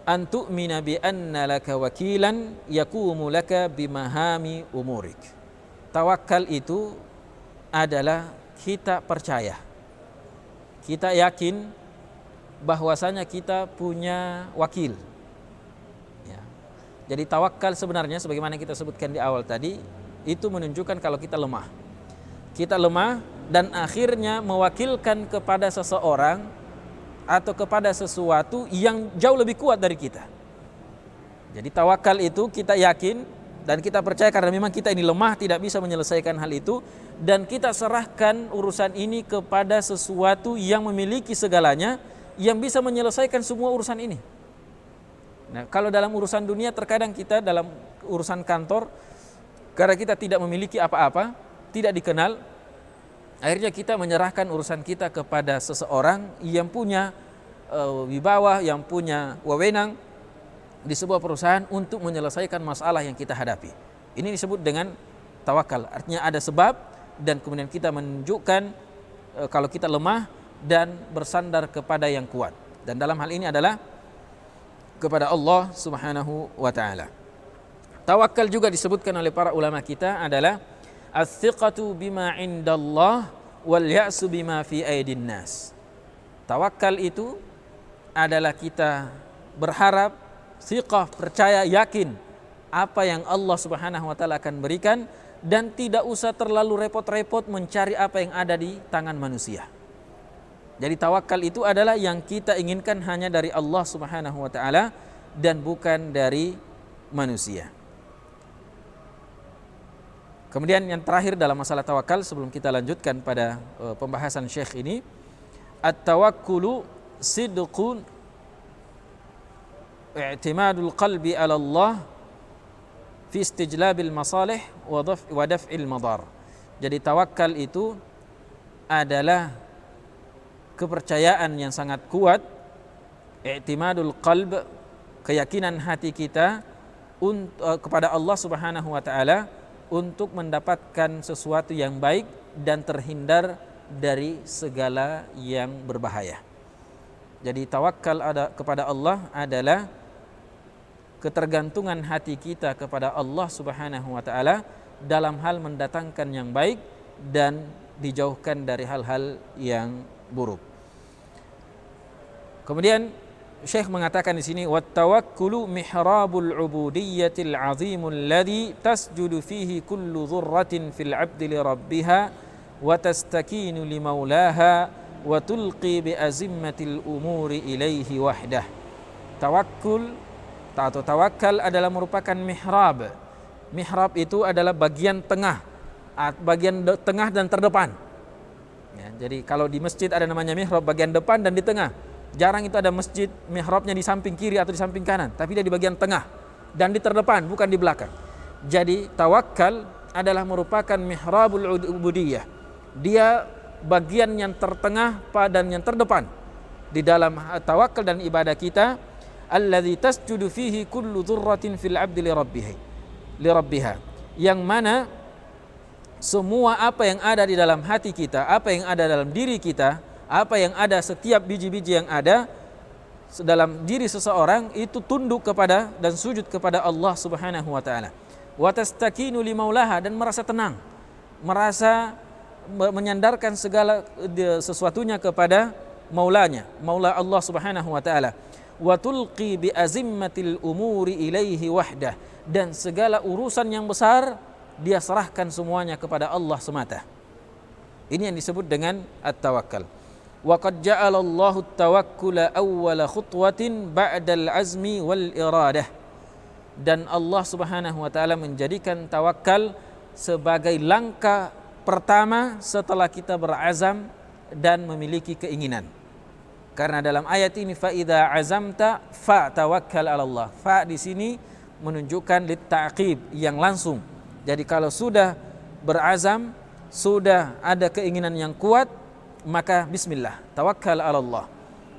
an tu'mina bi anna laka wakilan yaqumu laka bimahami umurik. Tawakal itu adalah kita percaya, kita yakin bahwasanya kita punya wakil. Ya. Jadi tawakal sebenarnya sebagaimana kita sebutkan di awal tadi itu menunjukkan kalau kita lemah. Kita lemah dan akhirnya mewakilkan kepada seseorang atau kepada sesuatu yang jauh lebih kuat dari kita. Jadi tawakal itu kita yakin dan kita percaya karena memang kita ini lemah, tidak bisa menyelesaikan hal itu, dan kita serahkan urusan ini kepada sesuatu yang memiliki segalanya, yang bisa menyelesaikan semua urusan ini. Nah, kalau dalam urusan dunia terkadang kita dalam urusan kantor, karena kita tidak memiliki apa-apa, tidak dikenal, akhirnya kita menyerahkan urusan kita kepada seseorang yang punya wibawa, yang punya wewenang di sebuah perusahaan untuk menyelesaikan masalah yang kita hadapi. Ini disebut dengan tawakal. Artinya ada sebab dan kemudian kita menunjukkan kalau kita lemah dan bersandar kepada yang kuat. Dan dalam hal ini adalah kepada Allah Subhanahu wa taala. Tawakal juga disebutkan oleh para ulama kita adalah as-thiqatu bima indallah wal ya'su bima fi aidin nas. Tawakal itu adalah kita berharap, thiqah, percaya, yakin apa yang Allah Subhanahu wa taala akan berikan dan tidak usah terlalu repot-repot mencari apa yang ada di tangan manusia. Jadi tawakal itu adalah yang kita inginkan hanya dari Allah Subhanahu wa taala dan bukan dari manusia. Kemudian yang terakhir dalam masalah tawakal sebelum kita lanjutkan pada pembahasan Syekh ini, at-tawakkulu sidqun i'timadul qalbi 'ala Allah fi istijlabil masalih wa daf'il madar. Jadi tawakal itu adalah kepercayaan yang sangat kuat, i'timadul qalb, keyakinan hati kita kepada Allah Subhanahu wa taala untuk mendapatkan sesuatu yang baik dan terhindar dari segala yang berbahaya. Jadi tawakal kepada Allah adalah ketergantungan hati kita kepada Allah Subhanahu wa taala dalam hal mendatangkan yang baik dan dijauhkan dari hal-hal yang buruk. Kemudian Syekh mengatakan di sini, wat tawakkulu mihrabul ubudiyyatil azimul ladzi tasjudu fihi kullu dzurratin fil 'abdi li rabbiha wa tastakinu li maulaha wa tulqi bi azimmatil umuri ilaihi wahdah. Tawakkul atau tawakal adalah merupakan mihrab. Mihrab itu adalah bagian tengah dan terdepan. Ya, jadi kalau di masjid ada namanya mihrab, bagian depan dan di tengah. Jarang itu ada masjid mihrabnya di samping kiri atau di samping kanan, tapi dia di bagian tengah dan di terdepan, bukan di belakang. Jadi tawakal adalah merupakan mihrabul ubudiyah. Dia bagian yang tertengah dan yang terdepan di dalam tawakal dan ibadah kita. Alladzi tasjudu fihi kullu dzurratin fil 'abdi li rabbiha, yang mana semua apa yang ada di dalam hati kita, apa yang ada dalam diri kita, apa yang ada setiap biji-biji yang ada dalam diri seseorang itu tunduk kepada dan sujud kepada Allah Subhanahu wa taala. Wa tastakinu li maulaha, dan merasa tenang, merasa menyandarkan segala sesuatunya kepada maulanya, maula Allah Subhanahu wa taala. Wa tulqi bi azimmatil umuri ilaihi wahdah, dan segala urusan yang besar dia serahkan semuanya kepada Allah semata. Ini yang disebut dengan at-tawakkal. Wa qad ja'ala Allahu at-tawakkula awwala khutwatin ba'dal azmi wal iradah. Dan Allah Subhanahu wa taala menjadikan tawakal sebagai langkah pertama setelah kita berazam dan memiliki keinginan. Karena dalam ayat ini fa idza azamta fa tawakkal 'ala Allah. Fa di sini menunjukkan litta'qib, yang langsung. Jadi kalau sudah berazam, sudah ada keinginan yang kuat, maka bismillah, tawakkal 'ala Allah.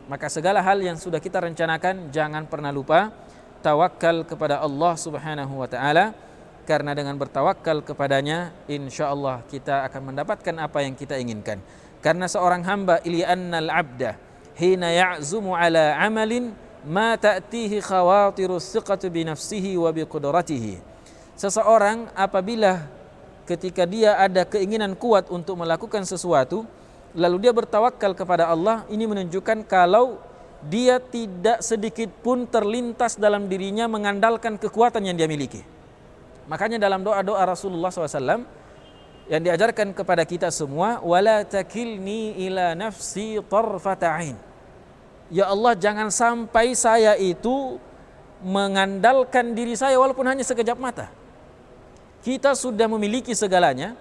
Maka segala hal yang sudah kita rencanakan jangan pernah lupa tawakal kepada Allah Subhanahu wa taala, karena dengan bertawakal kepadanya insyaallah kita akan mendapatkan apa yang kita inginkan. Karena seorang hamba annal 'abda hina ya'zumu ala amalin ma ta'tihi khawatirus thiqatu bi nafsihi wa bi qudratihi. Seseorang apabila ketika dia ada keinginan kuat untuk melakukan sesuatu, lalu dia bertawakal kepada Allah, ini menunjukkan kalau dia tidak sedikit pun terlintas dalam dirinya mengandalkan kekuatan yang dia miliki. Makanya dalam doa-doa Rasulullah SAW yang diajarkan kepada kita semua, wala takilni ila nafsi tarfata ain. Ya Allah, jangan sampai saya itu mengandalkan diri saya walaupun hanya sekejap mata. Kita sudah memiliki segalanya,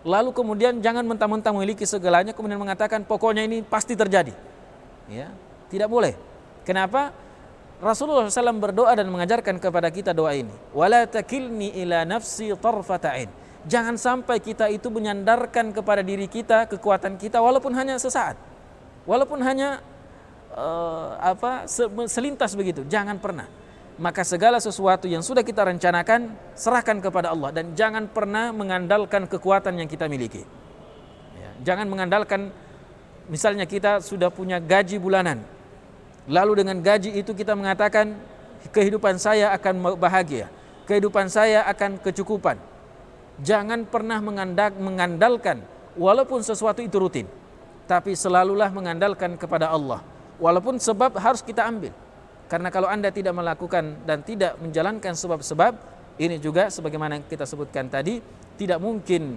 lalu kemudian jangan mentang-mentang memiliki segalanya kemudian mengatakan pokoknya ini pasti terjadi. Ya, tidak boleh. Kenapa? Rasulullah SAW berdoa dan mengajarkan kepada kita doa ini. Wala takilni ila nafsi tarfata ain. Jangan sampai kita itu menyandarkan kepada diri kita kekuatan kita walaupun hanya sesaat, walaupun hanya selintas begitu. Jangan pernah. Maka segala sesuatu yang sudah kita rencanakan serahkan kepada Allah dan jangan pernah mengandalkan kekuatan yang kita miliki. Ya, jangan mengandalkan, misalnya kita sudah punya gaji bulanan, lalu dengan gaji itu kita mengatakan kehidupan saya akan bahagia, kehidupan saya akan kecukupan. Jangan pernah mengandalkan walaupun sesuatu itu rutin, tapi selalulah mengandalkan kepada Allah. Walaupun sebab harus kita ambil. Karena kalau Anda tidak melakukan dan tidak menjalankan sebab-sebab, ini juga sebagaimana yang kita sebutkan tadi, tidak mungkin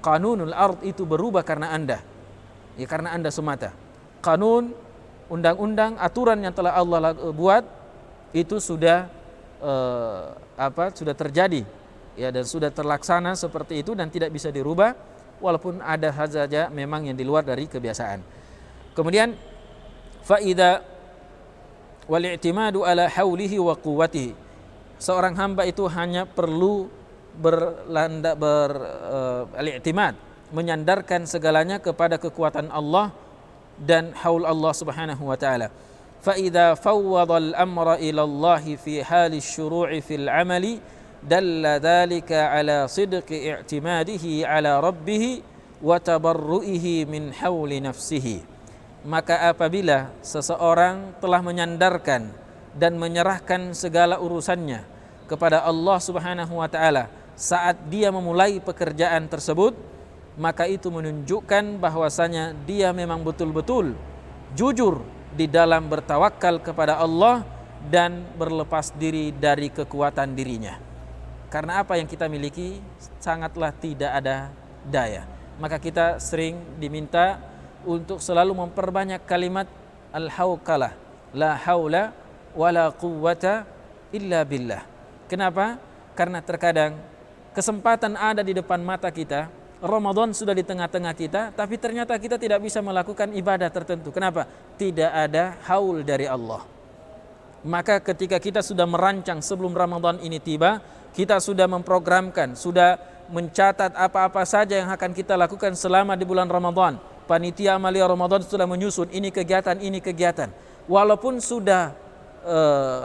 kanunul ard itu berubah karena Anda. Ya, karena Anda semata. Kanun, undang-undang, aturan yang telah Allah buat itu sudah sudah terjadi. Ya, dan sudah terlaksana seperti itu dan tidak bisa dirubah walaupun ada saja memang yang di luar dari kebiasaan. Kemudian faida wal i'timadu ala haulihi wa quwwatihi, Seorang hamba itu hanya perlu beriktimad, menyandarkan segalanya kepada kekuatan Allah dan haul Allah Subhanahu wa taala. Fa idza fawwada al-amra ila Allah fi hali asy-syuru'i fil 'amali dalla dzalika ala sidqi i'timadihi ala rabbih wa tabarru'ihi min hauli nafsihi. Maka apabila seseorang telah menyandarkan dan menyerahkan segala urusannya kepada Allah Subhanahu wa taala saat dia memulai pekerjaan tersebut, maka itu menunjukkan bahwasanya dia memang betul-betul jujur di dalam bertawakal kepada Allah dan berlepas diri dari kekuatan dirinya. Karena apa yang kita miliki sangatlah tidak ada daya. Maka kita sering diminta untuk selalu memperbanyak kalimat al-hawqalah, la haula wala quwwata illa billah. Kenapa? Karena terkadang kesempatan ada di depan mata kita, Ramadan sudah di tengah-tengah kita, tapi ternyata kita tidak bisa melakukan ibadah tertentu. Kenapa? Tidak ada haul dari Allah. Maka ketika kita sudah merancang sebelum Ramadan ini tiba, kita sudah memprogramkan, sudah mencatat apa-apa saja yang akan kita lakukan selama di bulan Ramadan. Panitia Amalia Ramadan sudah menyusun ini kegiatan. Walaupun sudah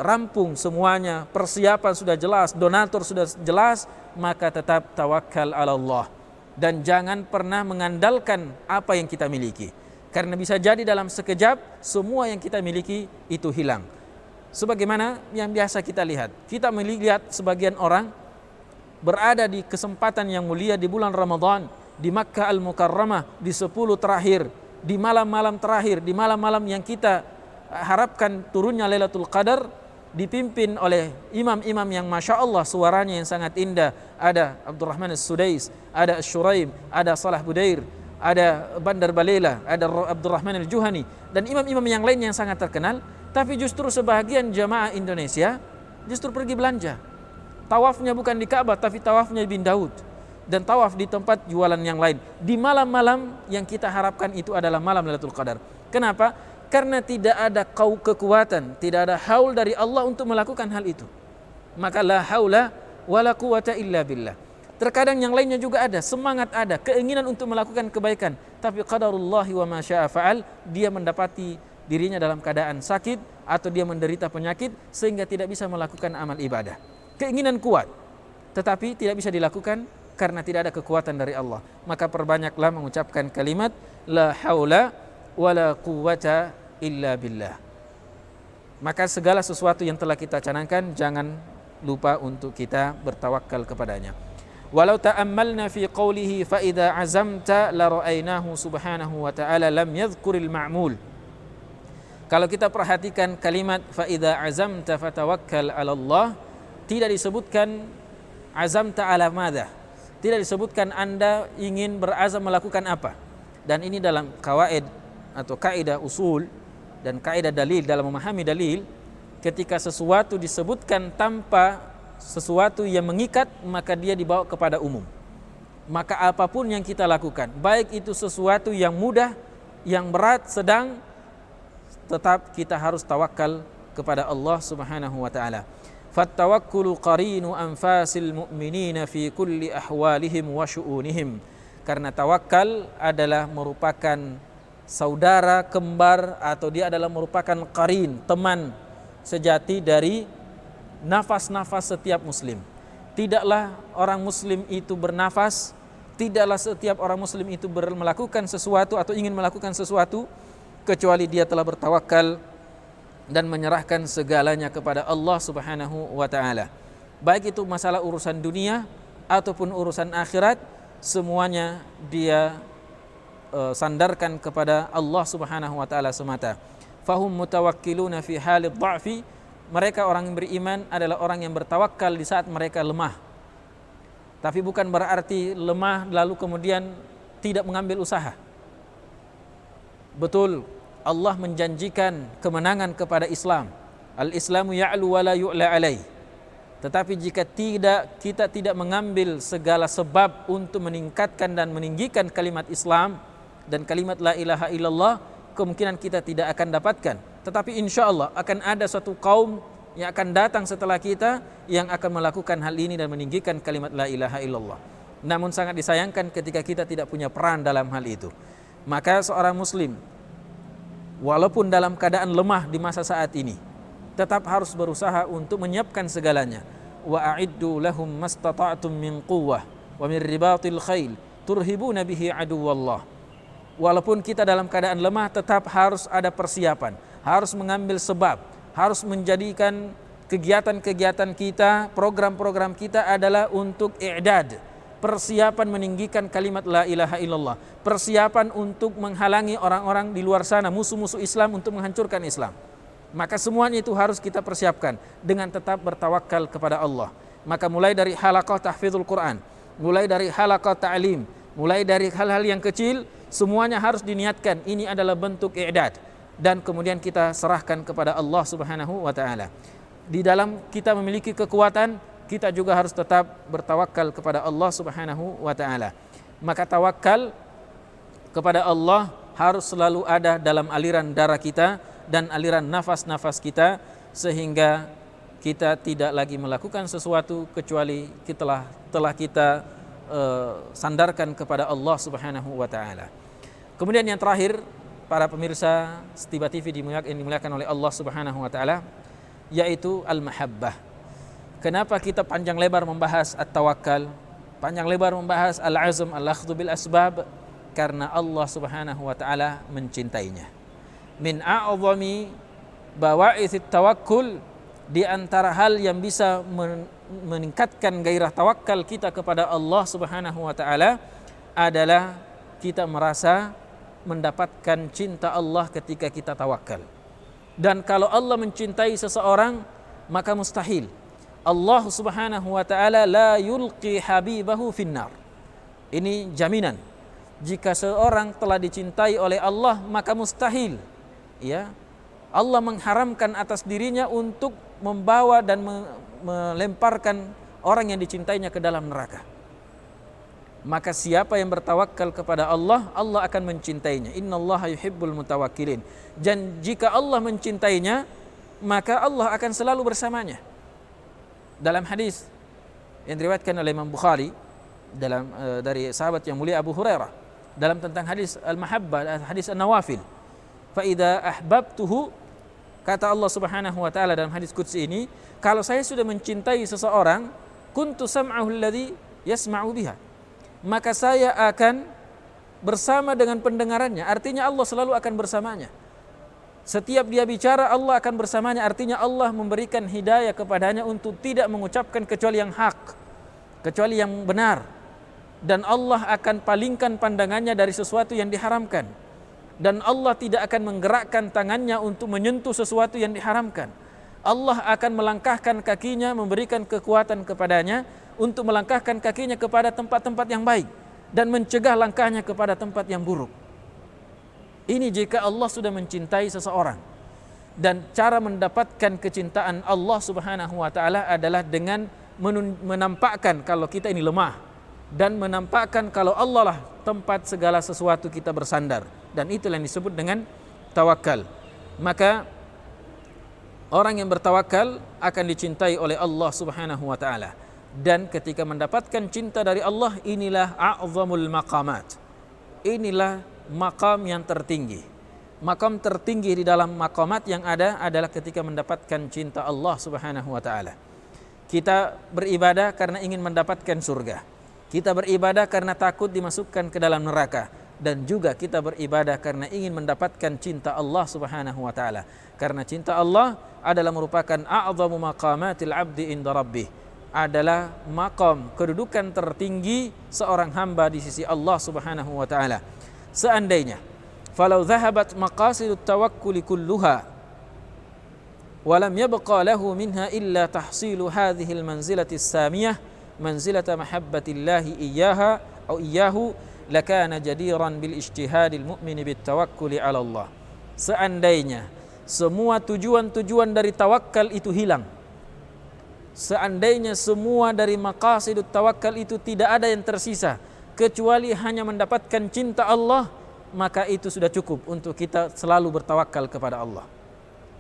rampung semuanya, persiapan sudah jelas, donatur sudah jelas, maka tetap tawakal ala Allah. Dan jangan pernah mengandalkan apa yang kita miliki. Karena bisa jadi dalam sekejap semua yang kita miliki itu hilang. Sebagaimana yang biasa kita lihat. Kita melihat sebagian orang berada di kesempatan yang mulia di bulan Ramadan, di Makkah Al-Mukarramah, di 10 terakhir, di malam-malam terakhir, di malam-malam yang kita harapkan turunnya Lailatul Qadar, dipimpin oleh imam-imam yang Masya Allah suaranya yang sangat indah. Ada Abdurrahman As-Sudais, ada Ash-Shuraim, ada Salah Budair, ada Bandar Balela, ada Abdurrahman Al-Juhani, dan imam-imam yang lain yang sangat terkenal. Tapi justru sebahagian jamaah Indonesia justru pergi belanja. Tawafnya bukan di Ka'bah, tapi tawafnya bin Daud, dan tawaf di tempat jualan yang lain. Di malam-malam yang kita harapkan itu adalah malam Lailatul Qadar. Kenapa? Karena tidak ada kekuatan, tidak ada haul dari Allah untuk melakukan hal itu. Maka la haula wala quwata illa billah. Terkadang yang lainnya juga ada, semangat ada, keinginan untuk melakukan kebaikan, tapi qadarullahi wa ma syaa fa'al, dia mendapati dirinya dalam keadaan sakit atau dia menderita penyakit sehingga tidak bisa melakukan amal ibadah. Keinginan kuat, tetapi tidak bisa dilakukan karena tidak ada kekuatan dari Allah. Maka perbanyaklah mengucapkan kalimat la haula wala quwwata illa billah. Maka segala sesuatu yang telah kita canangkan jangan lupa untuk kita bertawakal kepadanya. Walau ta'ammalna fi qawlihi fa idza azamta la ra'aynahu subhanahu wa ta'ala lam yadhkuril ma'mul. Kalau kita perhatikan kalimat fa idza azamta fatawakkal 'ala Allah, tidak disebutkan azamta 'ala madza. Tidak disebutkan Anda ingin berazam melakukan apa. Dan ini dalam kawaid atau kaidah usul dan kaidah dalil, dalam memahami dalil, ketika sesuatu disebutkan tanpa sesuatu yang mengikat, maka dia dibawa kepada umum. Maka apapun yang kita lakukan, baik itu sesuatu yang mudah, yang berat, sedang, tetap kita harus tawakal kepada Allah Subhanahu wa taala. Fattawakkulu qarinu anfasil mu'minina fi kulli ahwalihim wa syu'unihim. Karena tawakal adalah merupakan saudara kembar, atau dia adalah merupakan qarin, teman sejati dari nafas-nafas setiap muslim. Tidaklah orang muslim itu bernafas, tidaklah setiap orang muslim itu melakukan sesuatu atau ingin melakukan sesuatu kecuali dia telah bertawakal dan menyerahkan segalanya kepada Allah Subhanahu wa taala. Baik itu masalah urusan dunia ataupun urusan akhirat, semuanya dia sandarkan kepada Allah Subhanahu wa taala semata. Fahum mutawakkiluna fi halid dha'fi. Mereka orang yang beriman adalah orang yang bertawakal di saat mereka lemah. Tapi bukan berarti lemah lalu kemudian tidak mengambil usaha. Betul, Allah menjanjikan kemenangan kepada Islam. Al-Islamu ya'lu wa la yu'la alaih. Tetapi jika kita tidak mengambil segala sebab untuk meningkatkan dan meninggikan kalimat Islam dan kalimat la ilaha illallah, kemungkinan kita tidak akan dapatkan. Tetapi insya Allah akan ada suatu kaum yang akan datang setelah kita yang akan melakukan hal ini dan meninggikan kalimat la ilaha illallah. Namun sangat disayangkan ketika kita tidak punya peran dalam hal itu. Maka seorang muslim walaupun dalam keadaan lemah di masa saat ini, tetap harus berusaha untuk menyiapkan segalanya. Wa a'iddu lahum mastata'tum min quwwah wa min ribatil khail turhibuna bihi aduwallah. Walaupun kita dalam keadaan lemah, tetap harus ada persiapan, harus mengambil sebab, harus menjadikan kegiatan-kegiatan kita, program-program kita adalah untuk i'dad, persiapan meninggikan kalimat la ilaha illallah, persiapan untuk menghalangi orang-orang di luar sana, musuh-musuh Islam untuk menghancurkan Islam. Maka semuanya itu harus kita persiapkan dengan tetap bertawakal kepada Allah. Maka mulai dari halaqah tahfidzul Quran, mulai dari halaqah ta'lim, mulai dari hal-hal yang kecil, semuanya harus diniatkan ini adalah bentuk i'dad, dan kemudian kita serahkan kepada Allah Subhanahu wa taala. Di dalam kita memiliki kekuatan, kita juga harus tetap bertawakal kepada Allah Subhanahu wa taala. Maka tawakal kepada Allah harus selalu ada dalam aliran darah kita dan aliran nafas-nafas kita, sehingga kita tidak lagi melakukan sesuatu kecuali telah kita sandarkan kepada Allah Subhanahu wa taala. Kemudian yang terakhir, para pemirsa Stiba TV yang dimuliakan oleh Allah Subhanahu wa taala, yaitu al-mahabbah. Kenapa kita panjang lebar membahas at-tawakkal, panjang lebar membahas al-azm, al-akhdhu bil asbab? Karena Allah Subhanahu wa taala mencintainya. Min a'zami bawa'ithit tawakkul, di antara hal yang bisa meningkatkan gairah tawakal kita kepada Allah Subhanahu wa taala adalah kita merasa mendapatkan cinta Allah ketika kita tawakal. Dan kalau Allah mencintai seseorang, maka mustahil Allah Subhanahu wa taala la yulqi habibahu finnar. Ini jaminan. Jika seorang telah dicintai oleh Allah, maka mustahil ya Allah mengharamkan atas dirinya untuk membawa dan melemparkan orang yang dicintainya ke dalam neraka. Maka siapa yang bertawakal kepada Allah, Allah akan mencintainya. Innallaha yuhibbul mutawakkilin. Dan jika Allah mencintainya, maka Allah akan selalu bersamanya. Dalam hadis yang diriwayatkan oleh Imam Bukhari dari sahabat yang mulia Abu Hurairah, dalam tentang hadis al-mahabbah, hadis an-nawafil, fa idza ahbabtuhu, kata Allah Subhanahu wa taala dalam hadis qudsi ini, kalau saya sudah mencintai seseorang, kuntu sam'ahu alladhi yasma'u biha, maka saya akan bersama dengan pendengarannya. Artinya Allah selalu akan bersamanya. Setiap dia bicara, Allah akan bersamanya. Artinya Allah memberikan hidayah kepadanya untuk tidak mengucapkan kecuali yang hak, kecuali yang benar. Dan Allah akan palingkan pandangannya dari sesuatu yang diharamkan. Dan Allah tidak akan menggerakkan tangannya untuk menyentuh sesuatu yang diharamkan. Allah akan melangkahkan kakinya, memberikan kekuatan kepadanya untuk melangkahkan kakinya kepada tempat-tempat yang baik dan mencegah langkahnya kepada tempat yang buruk. Ini jika Allah sudah mencintai seseorang. Dan cara mendapatkan kecintaan Allah Subhanahu wa taala adalah dengan menampakkan kalau kita ini lemah, dan menampakkan kalau Allah lah tempat segala sesuatu kita bersandar, dan itulah yang disebut dengan tawakal. Maka orang yang bertawakal akan dicintai oleh Allah Subhanahu wa taala. Dan ketika mendapatkan cinta dari Allah, inilah a'zamul maqamat. Inilah maqam yang tertinggi. Maqam tertinggi di dalam maqamat yang ada adalah ketika mendapatkan cinta Allah Subhanahu wa taala. Kita beribadah karena ingin mendapatkan surga. Kita beribadah karena takut dimasukkan ke dalam neraka, dan juga kita beribadah karena ingin mendapatkan cinta Allah Subhanahu wa taala. Karena cinta Allah adalah merupakan a'zamu maqamatil 'abdi inda rabbih, adalah maqam kedudukan tertinggi seorang hamba di sisi Allah Subhanahu wa taala. Seandainya falau dhahabat maqasidut tawakkul kulluha wa lam yabqa lahu minha illa tahsilu hadhihi almanzilati as-samiyah manzilata mahabbatillahi iyyaha aw iyyahu lakana jadiran bil ijtihadil mu'mini bit tawakkuli 'ala Allah. Seandainya semua tujuan-tujuan dari tawakal itu hilang, seandainya semua dari maqasidut tawakal itu tidak ada yang tersisa kecuali hanya mendapatkan cinta Allah, maka itu sudah cukup untuk kita selalu bertawakal kepada Allah.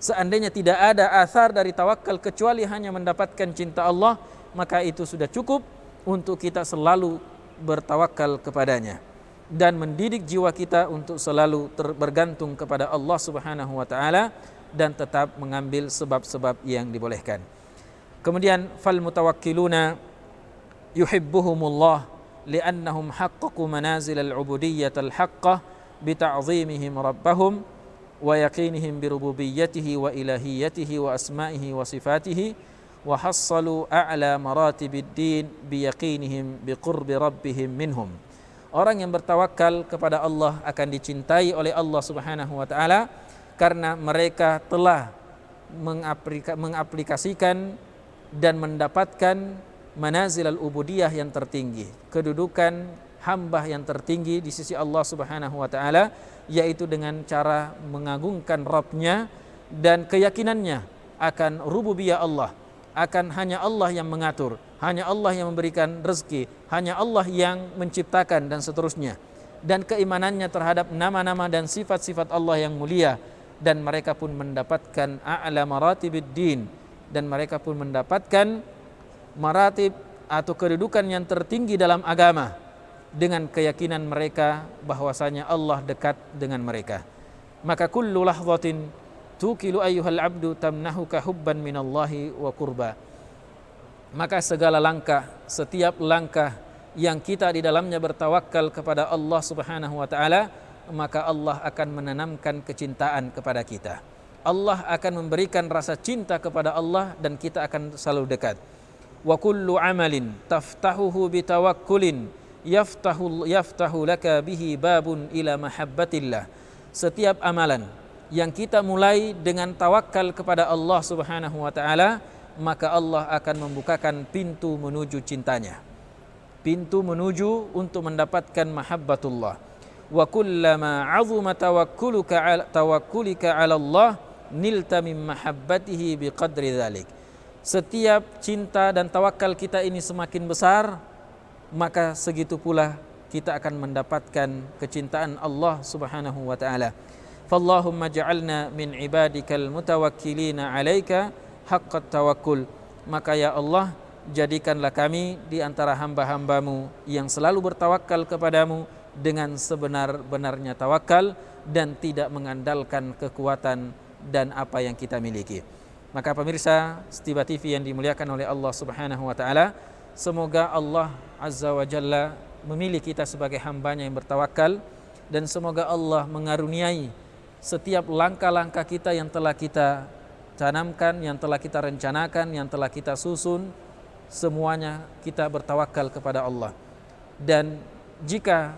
Seandainya tidak ada athar dari tawakal kecuali hanya mendapatkan cinta Allah, maka itu sudah cukup untuk kita selalu bertawakal kepadanya dan mendidik jiwa kita untuk selalu bergantung kepada Allah Subhanahu wa taala dan tetap mengambil sebab-sebab yang dibolehkan. Kemudian fal mutawakkiluna yuhibbuhumullah li'annahum haqqaqu manazil al-ubudiyyah al-haqqah bita'zimihim rabbahum wa yaqinihim birububiyyatihi wa ilahiyyatihi wa asma'ihi wa sifatihi wa hassalu a'la maratibid din biyaqinihim biqurbi rabbihim minhum. Orang yang bertawakal kepada Allah akan dicintai oleh Allah Subhanahu wa taala karena mereka telah mengaplikasikan dan mendapatkan manazil al-ubudiyah yang tertinggi, kedudukan hamba yang tertinggi di sisi Allah Subhanahu wa taala, yaitu dengan cara mengagungkan Rabb-nya dan keyakinannya akan rububiyah Allah, akan hanya Allah yang mengatur, hanya Allah yang memberikan rezeki, hanya Allah yang menciptakan dan seterusnya, dan keimanannya terhadap nama-nama dan sifat-sifat Allah yang mulia, dan mereka pun mendapatkan a'la maratibid din, dan mereka pun mendapatkan maratib atau kedudukan yang tertinggi dalam agama dengan keyakinan mereka bahwasanya Allah dekat dengan mereka. Maka kullu lahzatin tukilu ayyuhal abdu tamnahuka hubban minallahi wa qurba. Maka segala langkah, setiap langkah yang kita di dalamnya bertawakal kepada Allah Subhanahu wa taala, maka Allah akan menanamkan kecintaan kepada kita. Allah akan memberikan rasa cinta kepada Allah dan kita akan selalu dekat. Wa kullu amalin taftahuhu bitawakkulin yaftahu laka bihi babun ila mahabbatillah. Setiap amalan yang kita mulai dengan tawakal kepada Allah Subhanahu wa taala, maka Allah akan membukakan pintu menuju cintanya, pintu menuju untuk mendapatkan mahabbatullah. Wa kullama 'azuma tawakkulika 'ala Allah nilta min mahabbatihi biqadri dzalik. Setiap cinta dan tawakal kita ini semakin besar, maka segitu pula kita akan mendapatkan kecintaan Allah Subhanahu wa taala. Fallahumma ja'alna min ibadikal mutawakkilina 'alaika haqqat tawakkul. Maka ya Allah, jadikanlah kami di antara hamba-hambamu yang selalu bertawakal kepadamu dengan sebenar-benarnya tawakal dan tidak mengandalkan kekuatan dan apa yang kita miliki. Maka pemirsa Stiba TV yang dimuliakan oleh Allah Subhanahu wa taala, semoga Allah Azza wa Jalla memilih kita sebagai hambanya yang bertawakal, dan semoga Allah mengaruniai setiap langkah-langkah kita yang telah kita tanamkan, yang telah kita rencanakan, yang telah kita susun, semuanya kita bertawakal kepada Allah. Dan jika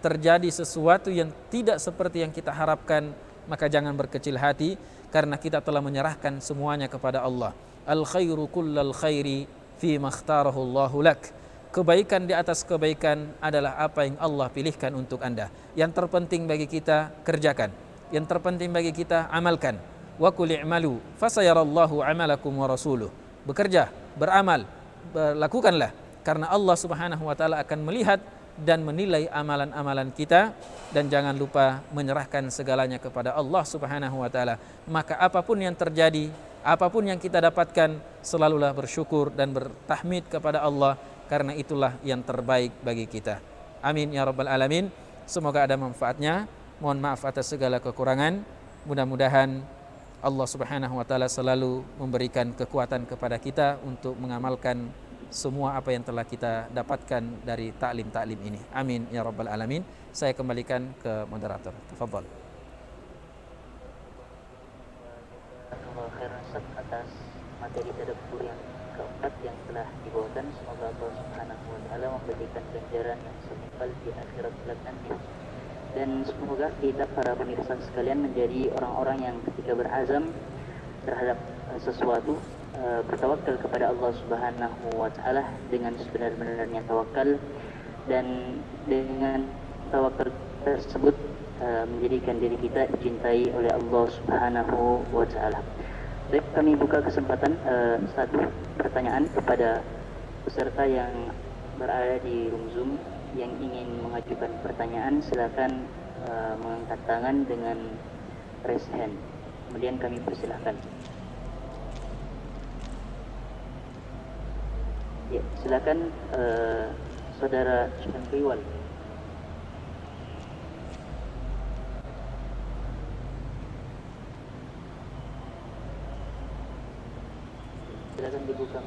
terjadi sesuatu yang tidak seperti yang kita harapkan, maka jangan berkecil hati, karena kita telah menyerahkan semuanya kepada Allah. Al khairu kullal khairi fi makhtarahu Allahu lak. Kebaikan di atas kebaikan adalah apa yang Allah pilihkan untuk Anda. Yang terpenting bagi kita kerjakan, yang terpenting bagi kita amalkan. Wa qul i'malu fasayarallahu amalakum wa rasuluh. Bekerja, beramal, lakukanlah, karena Allah Subhanahu wa taala akan melihat dan menilai amalan-amalan kita. Dan jangan lupa menyerahkan segalanya kepada Allah Subhanahu wa taala. Maka apapun yang terjadi, apapun yang kita dapatkan, selalulah bersyukur dan bertahmid kepada Allah, karena itulah yang terbaik bagi kita. Amin ya rabbal alamin. Semoga ada manfaatnya. Mohon maaf atas segala kekurangan. Mudah-mudahan Allah Subhanahu wa taala selalu memberikan kekuatan kepada kita untuk mengamalkan semua apa yang telah kita dapatkan dari taklim-taklim ini. Amin ya rabbal alamin. Saya kembalikan ke moderator. Tafadhal. Allah khairan Ustaz atas materi tadabbur yang keempat yang telah dibawakan. Semoga Allah Subhanahu wa taala memberikan ganjaran yang setimpal di akhirat kelak nanti. Dan semoga kita para pemirsa sekalian menjadi orang-orang yang ketika berazam terhadap sesuatu, bertawakal kepada Allah Subhanahu wa taala dengan sebenar-benarnya tawakal, dan dengan tawakal tersebut menjadikan diri kita dicintai oleh Allah Subhanahu wa taala. Baik, kami buka kesempatan satu pertanyaan kepada peserta yang berada di room Zoom yang ingin mengajukan pertanyaan. Silakan mengangkat tangan dengan raise hand. Kemudian kami persilahkan. Ya, silakan Saudara Syamriwal. Silakan dibuka.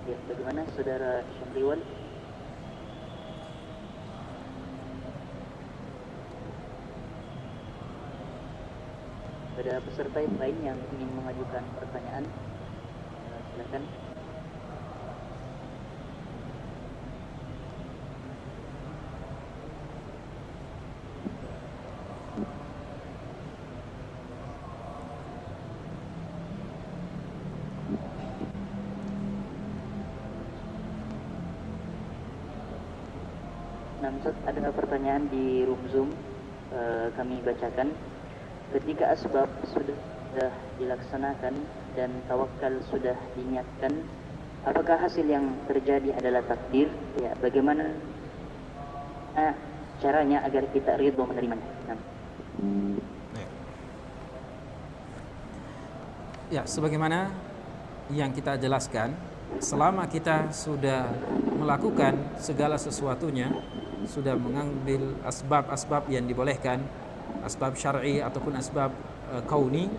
Ya, bagaimana Saudara Syamriwal? Ada peserta yang lain yang ingin mengajukan pertanyaan? Silakan. Nah, Ustaz, ada pertanyaan di room Zoom, kami bacakan. Ketika asbab sudah dilaksanakan dan tawakal sudah diniatkan, apakah hasil yang terjadi adalah takdir? Ya, bagaimana caranya agar kita ridho menerimanya? Nah. Ya, sebagaimana yang kita jelaskan, selama kita sudah melakukan segala sesuatunya, sudah mengambil asbab-asbab yang dibolehkan, asbab syar'i ataupun asbab kauni,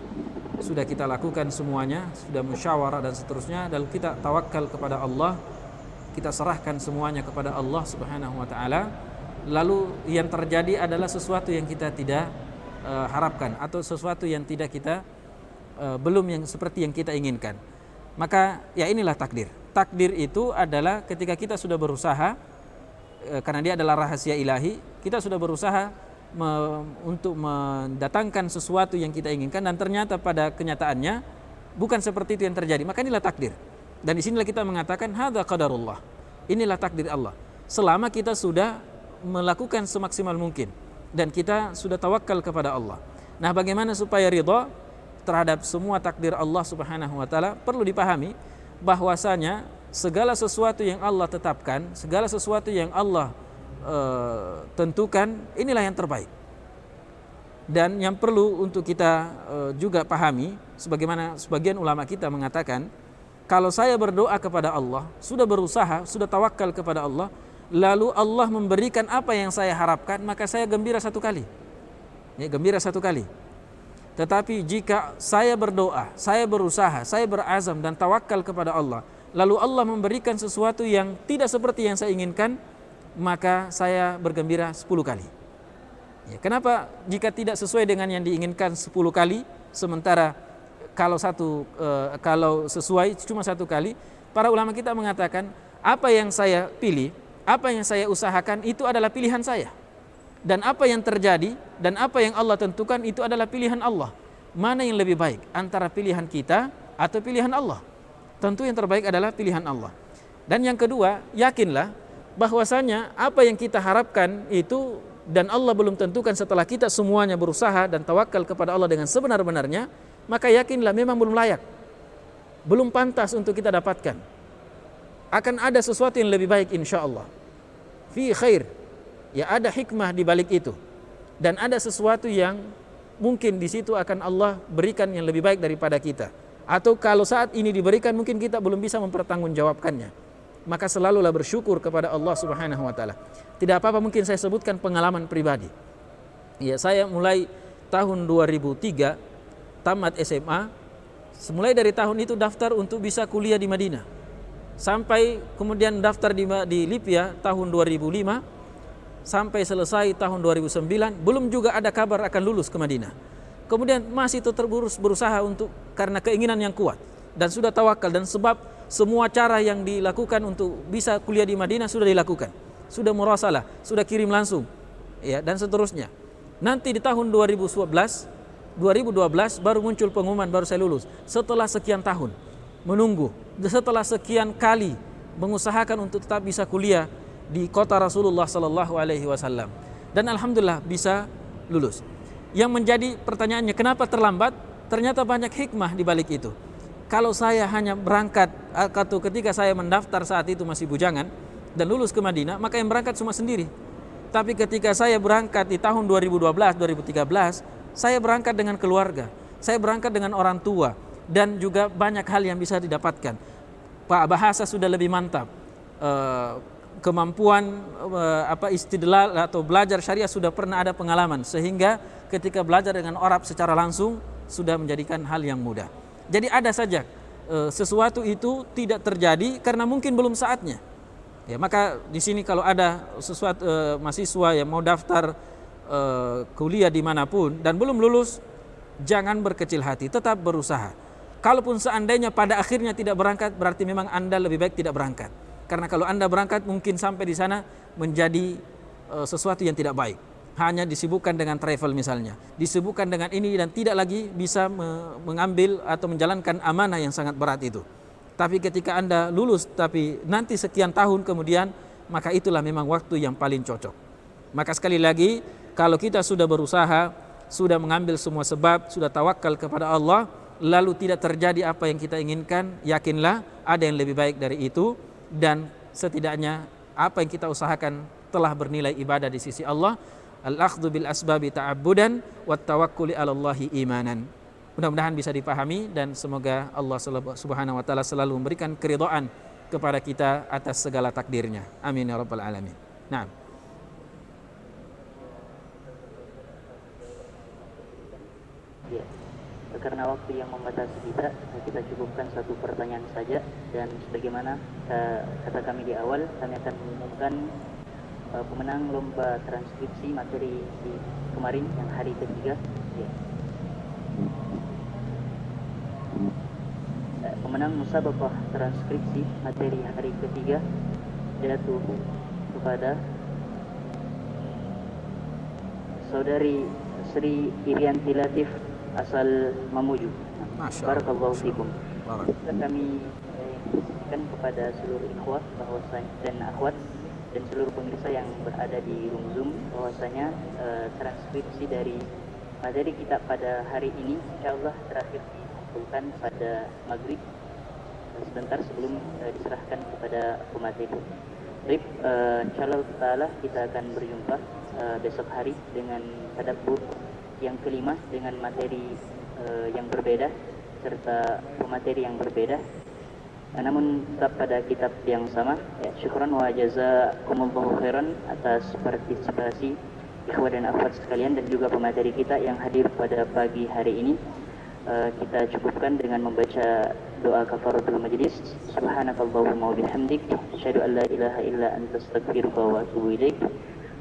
sudah kita lakukan semuanya, sudah musyawarah dan seterusnya, dan kita tawakal kepada Allah, kita serahkan semuanya kepada Allah Subhanahu wa taala. Lalu yang terjadi adalah sesuatu yang kita tidak harapkan atau sesuatu yang tidak kita belum yang seperti yang kita inginkan. Maka ya inilah takdir. Takdir itu adalah ketika kita sudah berusaha, karena dia adalah rahasia ilahi, kita sudah berusaha untuk mendatangkan sesuatu yang kita inginkan dan ternyata pada kenyataannya bukan seperti itu yang terjadi. Maka inilah takdir. Dan di sinilah kita mengatakan hadza qadarullah. Inilah takdir Allah. Selama kita sudah melakukan semaksimal mungkin dan kita sudah tawakal kepada Allah. Nah, bagaimana supaya ridha terhadap semua takdir Allah Subhanahu wa taala? Perlu dipahami bahwasanya segala sesuatu yang Allah tetapkan, segala sesuatu yang Allah tentukan, inilah yang terbaik. Dan yang perlu untuk kita juga pahami, sebagaimana sebagian ulama kita mengatakan, kalau saya berdoa kepada Allah, sudah berusaha, sudah tawakal kepada Allah, lalu Allah memberikan apa yang saya harapkan, maka saya gembira satu kali. Ya, gembira satu kali. Tetapi jika saya berdoa, saya berusaha, saya berazam dan tawakal kepada Allah, lalu Allah memberikan sesuatu yang tidak seperti yang saya inginkan, maka saya bergembira 10 kali. Ya, kenapa jika tidak sesuai dengan yang diinginkan 10 kali, sementara kalau sesuai cuma 1 kali? Para ulama kita mengatakan, apa yang saya pilih, apa yang saya usahakan itu adalah pilihan saya. Dan apa yang terjadi dan apa yang Allah tentukan itu adalah pilihan Allah. Mana yang lebih baik antara pilihan kita atau pilihan Allah? Tentu yang terbaik adalah pilihan Allah. Dan yang kedua, yakinlah bahwasanya apa yang kita harapkan itu dan Allah belum tentukan setelah kita semuanya berusaha dan tawakal kepada Allah dengan sebenar-benarnya, maka yakinlah memang belum layak, belum pantas untuk kita dapatkan. Akan ada sesuatu yang lebih baik insyaallah. Fi khair. Ya, ada hikmah di balik itu. Dan ada sesuatu yang mungkin di situ akan Allah berikan yang lebih baik daripada kita. Atau kalau saat ini diberikan mungkin kita belum bisa mempertanggungjawabkannya. Maka selalulah bersyukur kepada Allah Subhanahu wa taala. Tidak apa-apa, mungkin saya sebutkan pengalaman pribadi. Ya, saya mulai tahun 2003 tamat SMA. Mulai dari tahun itu daftar untuk bisa kuliah di Madinah. Sampai kemudian daftar di Libya tahun 2005 sampai selesai tahun 2009, belum juga ada kabar akan lulus ke Madinah. Kemudian masih terus berusaha untuk karena keinginan yang kuat dan sudah tawakal, dan sebab semua cara yang dilakukan untuk bisa kuliah di Madinah sudah dilakukan. Sudah murasalah, sudah kirim langsung, ya, dan seterusnya. Nanti di tahun 2012 baru muncul pengumuman, baru saya lulus. Setelah sekian tahun menunggu, setelah sekian kali mengusahakan untuk tetap bisa kuliah di kota Rasulullah sallallahu alaihi wasallam. Dan alhamdulillah bisa lulus. Yang menjadi pertanyaannya, kenapa terlambat? Ternyata banyak hikmah di balik itu. Kalau saya hanya berangkat atau ketika saya mendaftar saat itu masih bujangan dan lulus ke Madinah, maka yang berangkat cuma sendiri. Tapi ketika saya berangkat di tahun 2012, 2013, saya berangkat dengan keluarga, saya berangkat dengan orang tua, dan juga banyak hal yang bisa didapatkan. Pak, bahasa sudah lebih mantap, kemampuan istidlal atau belajar syariah sudah pernah ada pengalaman, sehingga ketika belajar dengan Arab secara langsung sudah menjadikan hal yang mudah. Jadi ada saja sesuatu itu tidak terjadi karena mungkin belum saatnya. Ya, maka di sini kalau ada sesuatu mahasiswa yang mau daftar kuliah dimanapun dan belum lulus, jangan berkecil hati, tetap berusaha. Kalaupun seandainya pada akhirnya tidak berangkat, berarti memang Anda lebih baik tidak berangkat. Karena kalau Anda berangkat mungkin sampai di sana menjadi sesuatu yang tidak baik. Hanya disibukkan dengan travel misalnya, disibukkan dengan ini dan tidak lagi bisa mengambil atau menjalankan amanah yang sangat berat itu. Tapi ketika Anda lulus tapi nanti sekian tahun kemudian, maka itulah memang waktu yang paling cocok. Maka sekali lagi, kalau kita sudah berusaha, sudah mengambil semua sebab, sudah tawakal kepada Allah, lalu tidak terjadi apa yang kita inginkan, yakinlah ada yang lebih baik dari itu, dan setidaknya apa yang kita usahakan telah bernilai ibadah di sisi Allah. Al-akhdhu bil asbabi ta'abbudan wat tawakkuli 'alallahi imanan. Mudah-mudahan bisa dipahami dan semoga Allah Subhanahu wa taala selalu memberikan keridhaan kepada kita atas segala takdirnya. Amin ya rabbal alamin. Naam. Ya, karena waktu yang membatasi kita cukupkan satu pertanyaan saja, dan sebagaimana kata kami di awal, kami akan mengumumkan pemenang lomba transkripsi materi di kemarin yang hari ketiga. Ya. Pemenang musabaqah transkripsi materi hari ketiga jatuh kepada Saudari Sri Irianti Latif asal Mamuju. Barakallahu fikum. Kami instruksikan kepada seluruh ikhwah dan akhwat dan seluruh pemirsa yang berada di room Zoom bahwasanya transkripsi dari materi kita pada hari ini insyaallah terakhir dikumpulkan pada maghrib sebentar sebelum diserahkan kepada pemateri. Baik, insyaallah taala kita akan berjumpa besok hari dengan tadabbur yang kelima dengan materi yang berbeda serta pemateri yang berbeda. Namun tetap pada kitab yang sama. Ya, syukran wa jazakumullahu khairan atas partisipasi ikhwah dan akhwat sekalian dan juga pemateri kita yang hadir pada pagi hari ini. Kita cukupkan dengan membaca doa kafaratul majlis. Subhanakallahumma wa bihamdik, asyhadu an la ilaha illa anta astaghfiruka wa atubu ilaik.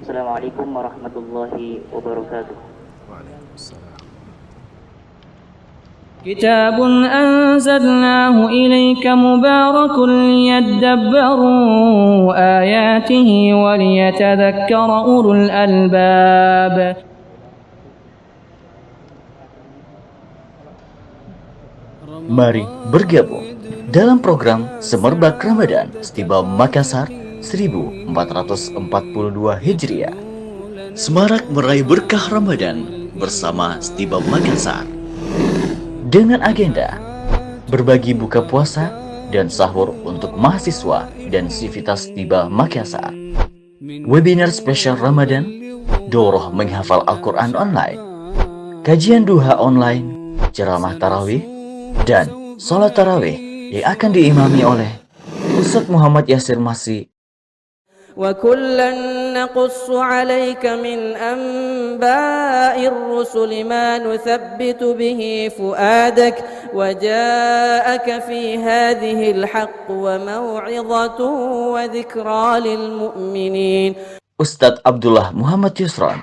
Assalamualaikum warahmatullahi wabarakatuh. Waalaikumsalam. كتاب أنزلناه إليك مبارك ليدبروا آياته وليتذكر أولو الألباب. Mari bergabung dalam program Semerbak Ramadan Stiba Makassar 1442 Hijriah. Semarak meraih berkah Ramadan bersama Stiba Makassar. Dengan agenda berbagi buka puasa dan sahur untuk mahasiswa dan sivitas Stiba Makassar, webinar spesial Ramadan, Doroh menghafal Al-Quran online, kajian duha online, ceramah tarawih, dan sholat tarawih yang akan diimami oleh Ustadz Muhammad Yasir Masih. وَكُلًّا نَقُصُّ عَلَيْكَ مِنْ أَنْبَاءِ الرُّسُلِ مَا نُثَبِّتُ بِهِ فُؤَادَكَ وَجَاءَكَ فِي هَذِهِ الْحَقُّ وَمَوْعِظَةٌ وَذِكْرَى لِلْمُؤْمِنِينَ. Ustadz Abdullah Muhammad Yusran.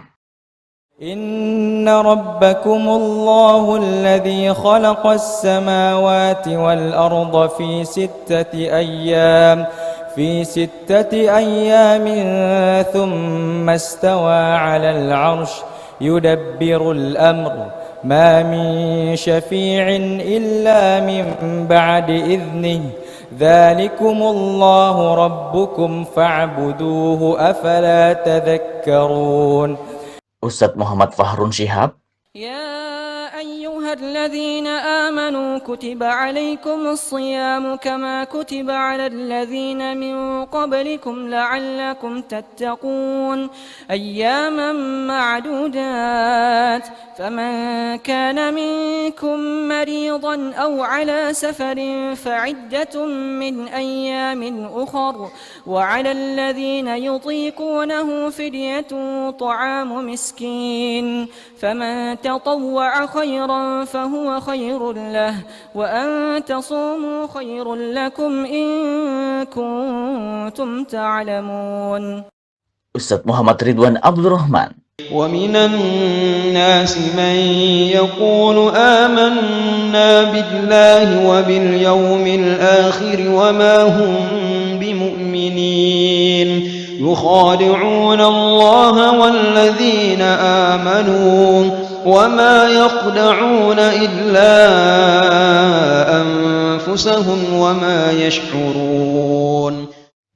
إن ربكم الله الذي خلق السماوات والأرض في ستة أيام ثم استوى على العرش يدبر الأمر ما من شفيع إلا من بعد إذنه ذلكم الله ربكم فاعبدوه أفلا تذكرون. Ustadz Muhammad Fahrun Shihab, يا أيها الذين آمنوا كتب عليكم الصيام كما كتب على الذين من قبلكم لعلكم تتقون أياما معدودات فمن كان منكم مريضا أو على سفر فعدة من أيام أخر وعلى الذين يطيقونه فدية طعام مسكين فمن تطوع خيرا فهو خير له وأن تصوموا خير لكم إن كنتم تعلمون. Ustadz Muhammad Ridwan Abdul Rahman, ومن الناس من يقول آمنا بالله وباليوم الآخر وما هم بمؤمنين يخادعون الله والذين آمنوا وما يخدعون إلا أنفسهم وما يشعرون.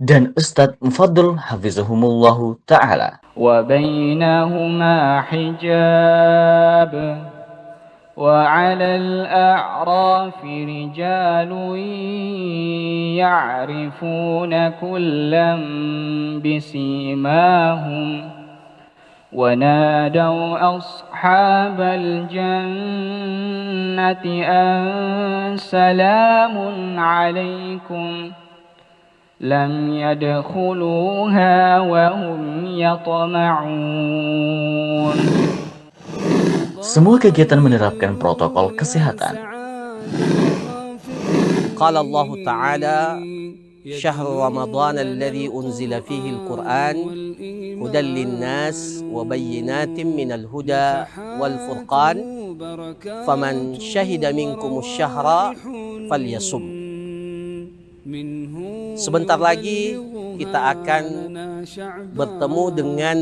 dan Ustadz Mufaddul Hafizahumullahu Ta'ala. وبينهما حجاب وعلى الأعراف رجال يعرفون كلا بسيماهم ونادوا أصحاب الجنة أن سلام عليكم لم يدخلوها وهم يطمعون. Semua kegiatan menerapkan protokol kesehatan. Qala Allah Ta'ala Syahrul Ramadan alladhi unzila fihi al-Quran hudan linnas wa bayyinatin minal huda wal furqan faman syahida minkumus syahra falyasum. Sebentar lagi kita akan bertemu dengan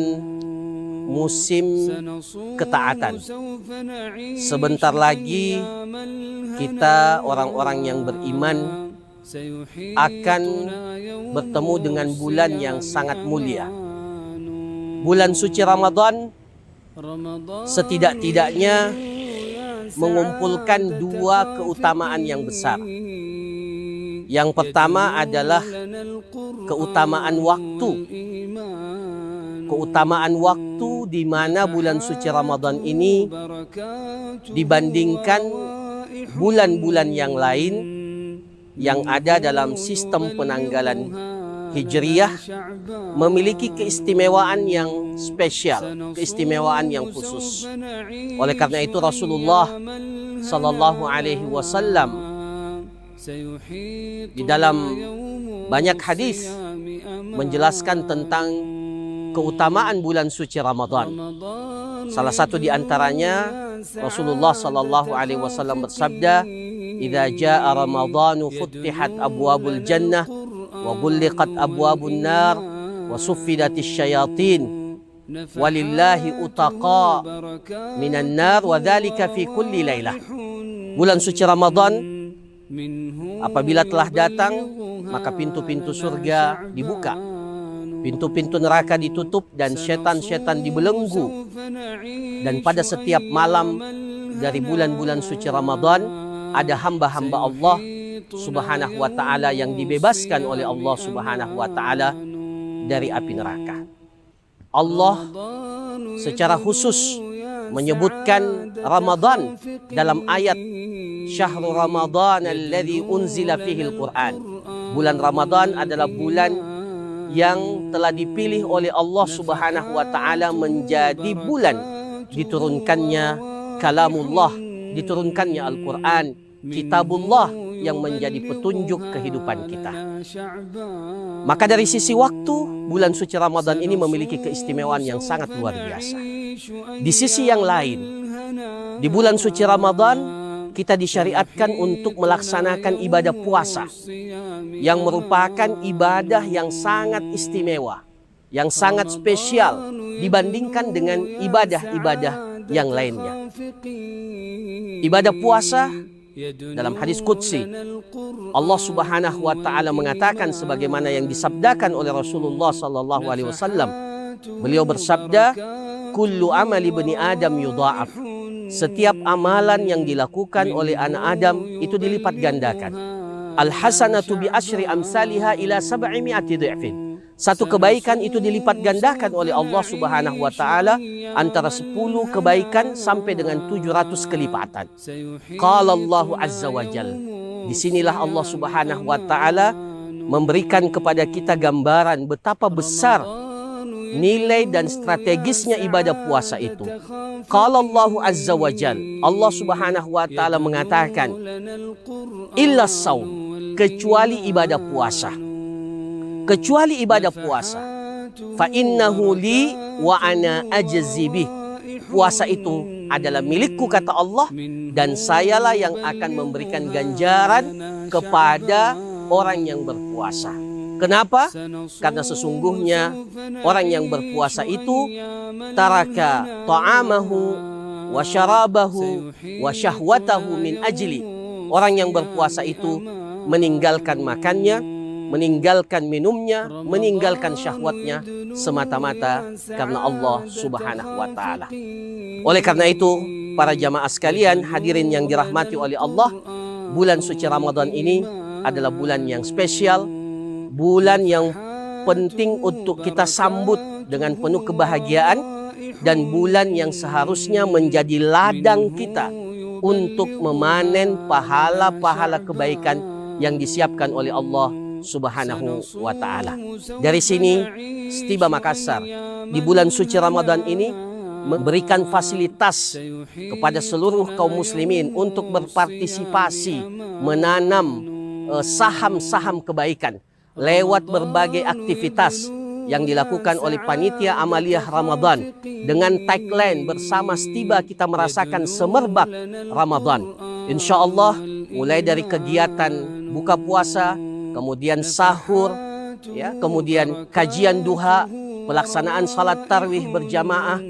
musim ketaatan. Sebentar lagi kita orang-orang yang beriman akan bertemu dengan bulan yang sangat mulia. Bulan suci Ramadan setidak-tidaknya mengumpulkan dua keutamaan yang besar. Yang pertama adalah keutamaan waktu. Keutamaan waktu di mana bulan suci Ramadan ini dibandingkan bulan-bulan yang lain yang ada dalam sistem penanggalan Hijriyah memiliki keistimewaan yang spesial, keistimewaan yang khusus. Oleh karena itu Rasulullah sallallahu alaihi wasallam di dalam banyak hadis menjelaskan tentang keutamaan bulan suci Ramadan. Salah satu di antaranya Rasulullah sallallahu alaihi wasallam bersabda, "Idza jaa Ramadhanu futtihat abwabul jannah wa ghulliqat abwabun nar wa suffidatisy syayatin walillahi utaqa minan nar wa dzalika fi kulli lailah." Bulan suci Ramadan apabila telah datang, maka pintu-pintu surga dibuka, pintu-pintu neraka ditutup, dan setan-setan dibelenggu. Dan pada setiap malam dari bulan-bulan suci Ramadan ada hamba-hamba Allah subhanahu wa ta'ala yang dibebaskan oleh Allah subhanahu wa ta'ala dari api neraka. Allah secara khusus menyebutkan Ramadan dalam ayat Syahrul Ramadan alladhi unzila fihi al-Quran. Bulan Ramadan adalah bulan yang telah dipilih oleh Allah subhanahu wa ta'ala menjadi bulan diturunkannya kalamullah, diturunkannya Al-Quran, kitabullah yang menjadi petunjuk kehidupan kita. Maka dari sisi waktu, bulan suci Ramadan ini memiliki keistimewaan yang sangat luar biasa. Di sisi yang lain, di bulan suci Ramadan kita disyariatkan untuk melaksanakan ibadah puasa yang merupakan ibadah yang sangat istimewa, yang sangat spesial dibandingkan dengan ibadah-ibadah yang lainnya. Ibadah puasa dalam hadis qudsi Allah subhanahu wa ta'ala mengatakan sebagaimana yang disabdakan oleh Rasulullah sallallahu alaihi wasallam. Beliau bersabda, kullu amali bani Adam yudha'af. Setiap amalan yang dilakukan oleh anak Adam itu dilipat gandakan. Al-hasanatu bi asyri amsalha ila 700 dhi'fin. Satu kebaikan itu dilipat gandakan oleh Allah Subhanahu wa taala antara 10 kebaikan sampai dengan 700 kelipatan. Qala Allah azza wa jalla. Disinilah Allah Subhanahu wa taala memberikan kepada kita gambaran betapa besar nilai dan strategisnya ibadah puasa itu. Qala Allah azza wa jalla. Allah Subhanahu wa taala mengatakan, illa shaum, kecuali ibadah puasa. Kecuali ibadah puasa. Fa innahu li wa ana ajzi bih. Puasa itu adalah milikku kata Allah, dan sayalah yang akan memberikan ganjaran kepada orang yang berpuasa. Kenapa? Karena sesungguhnya orang yang berpuasa itu taraka ta'amahu wa syarabahu wa syahwatahu min ajli. Orang yang berpuasa itu meninggalkan makannya, meninggalkan minumnya, meninggalkan syahwatnya semata-mata karena Allah Subhanahu wa taala. Oleh karena itu, para jamaah sekalian, hadirin yang dirahmati oleh Allah, bulan suci Ramadan ini adalah bulan yang spesial, bulan yang penting untuk kita sambut dengan penuh kebahagiaan, dan bulan yang seharusnya menjadi ladang kita untuk memanen pahala-pahala kebaikan yang disiapkan oleh Allah Subhanahu wa ta'ala. Dari sini, Stiba Makassar di bulan suci Ramadan ini memberikan fasilitas kepada seluruh kaum muslimin untuk berpartisipasi menanam saham-saham kebaikan lewat berbagai aktivitas yang dilakukan oleh panitia amaliyah Ramadan dengan tagline bersama Stiba kita merasakan semerbak Ramadan. Insya Allah mulai dari kegiatan buka puasa, kemudian sahur, ya, kemudian kajian duha, pelaksanaan salat tarawih berjamaah,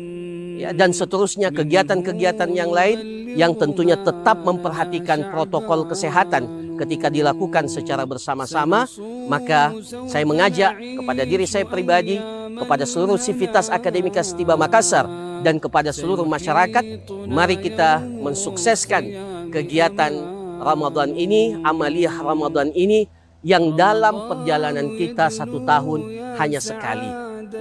ya, dan seterusnya kegiatan-kegiatan yang lain yang tentunya tetap memperhatikan protokol kesehatan ketika dilakukan secara bersama-sama. Maka saya mengajak kepada diri saya pribadi, kepada seluruh sivitas akademika Stiba Makassar, dan kepada seluruh masyarakat, mari kita mensukseskan kegiatan Ramadan ini, amaliyah Ramadan ini, yang dalam perjalanan kita 1 tahun hanya sekali.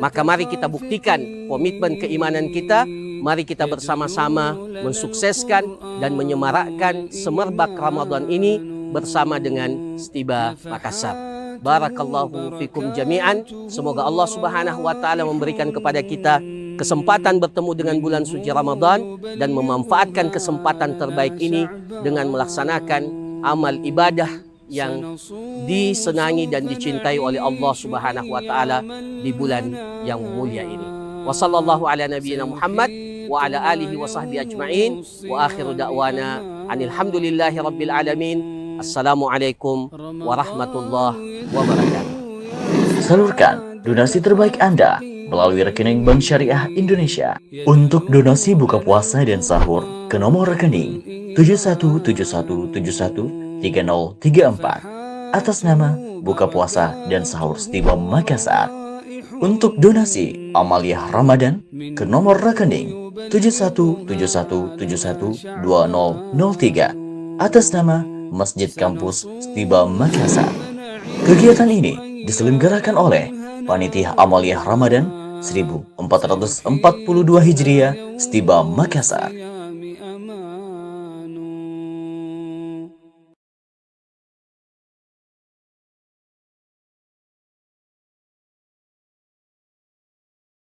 Maka mari kita buktikan komitmen keimanan kita. Mari kita bersama-sama mensukseskan dan menyemarakkan semerbak Ramadan ini bersama dengan Stiba Makassar. Barakallahu fikum jami'an. Semoga Allah Subhanahu wa taala memberikan kepada kita kesempatan bertemu dengan bulan suci Ramadan dan memanfaatkan kesempatan terbaik ini dengan melaksanakan amal ibadah yang disenangi dan dicintai oleh Allah Subhanahu wa taala di bulan yang mulia ini. Wa sallallahu ala nabiyyina Muhammad wa ala alihi wa sahbihi ajma'in, wa akhiru da'wana anil hamdulillahi rabbil alamin. Assalamualaikum warahmatullahi wabarakatuh. Salurkan donasi terbaik Anda melalui rekening Bank Syariah Indonesia. Untuk donasi buka puasa dan sahur ke nomor rekening 7171713034 atas nama Buka Puasa dan Sahur Stiba Makassar. Untuk donasi amaliyah Ramadan ke nomor rekening 7171712003 atas nama Masjid Kampus Stiba Makassar. Kegiatan ini diselenggarakan oleh Panitia Amaliyah Ramadan 1442 Hijriah Stiba Makassar.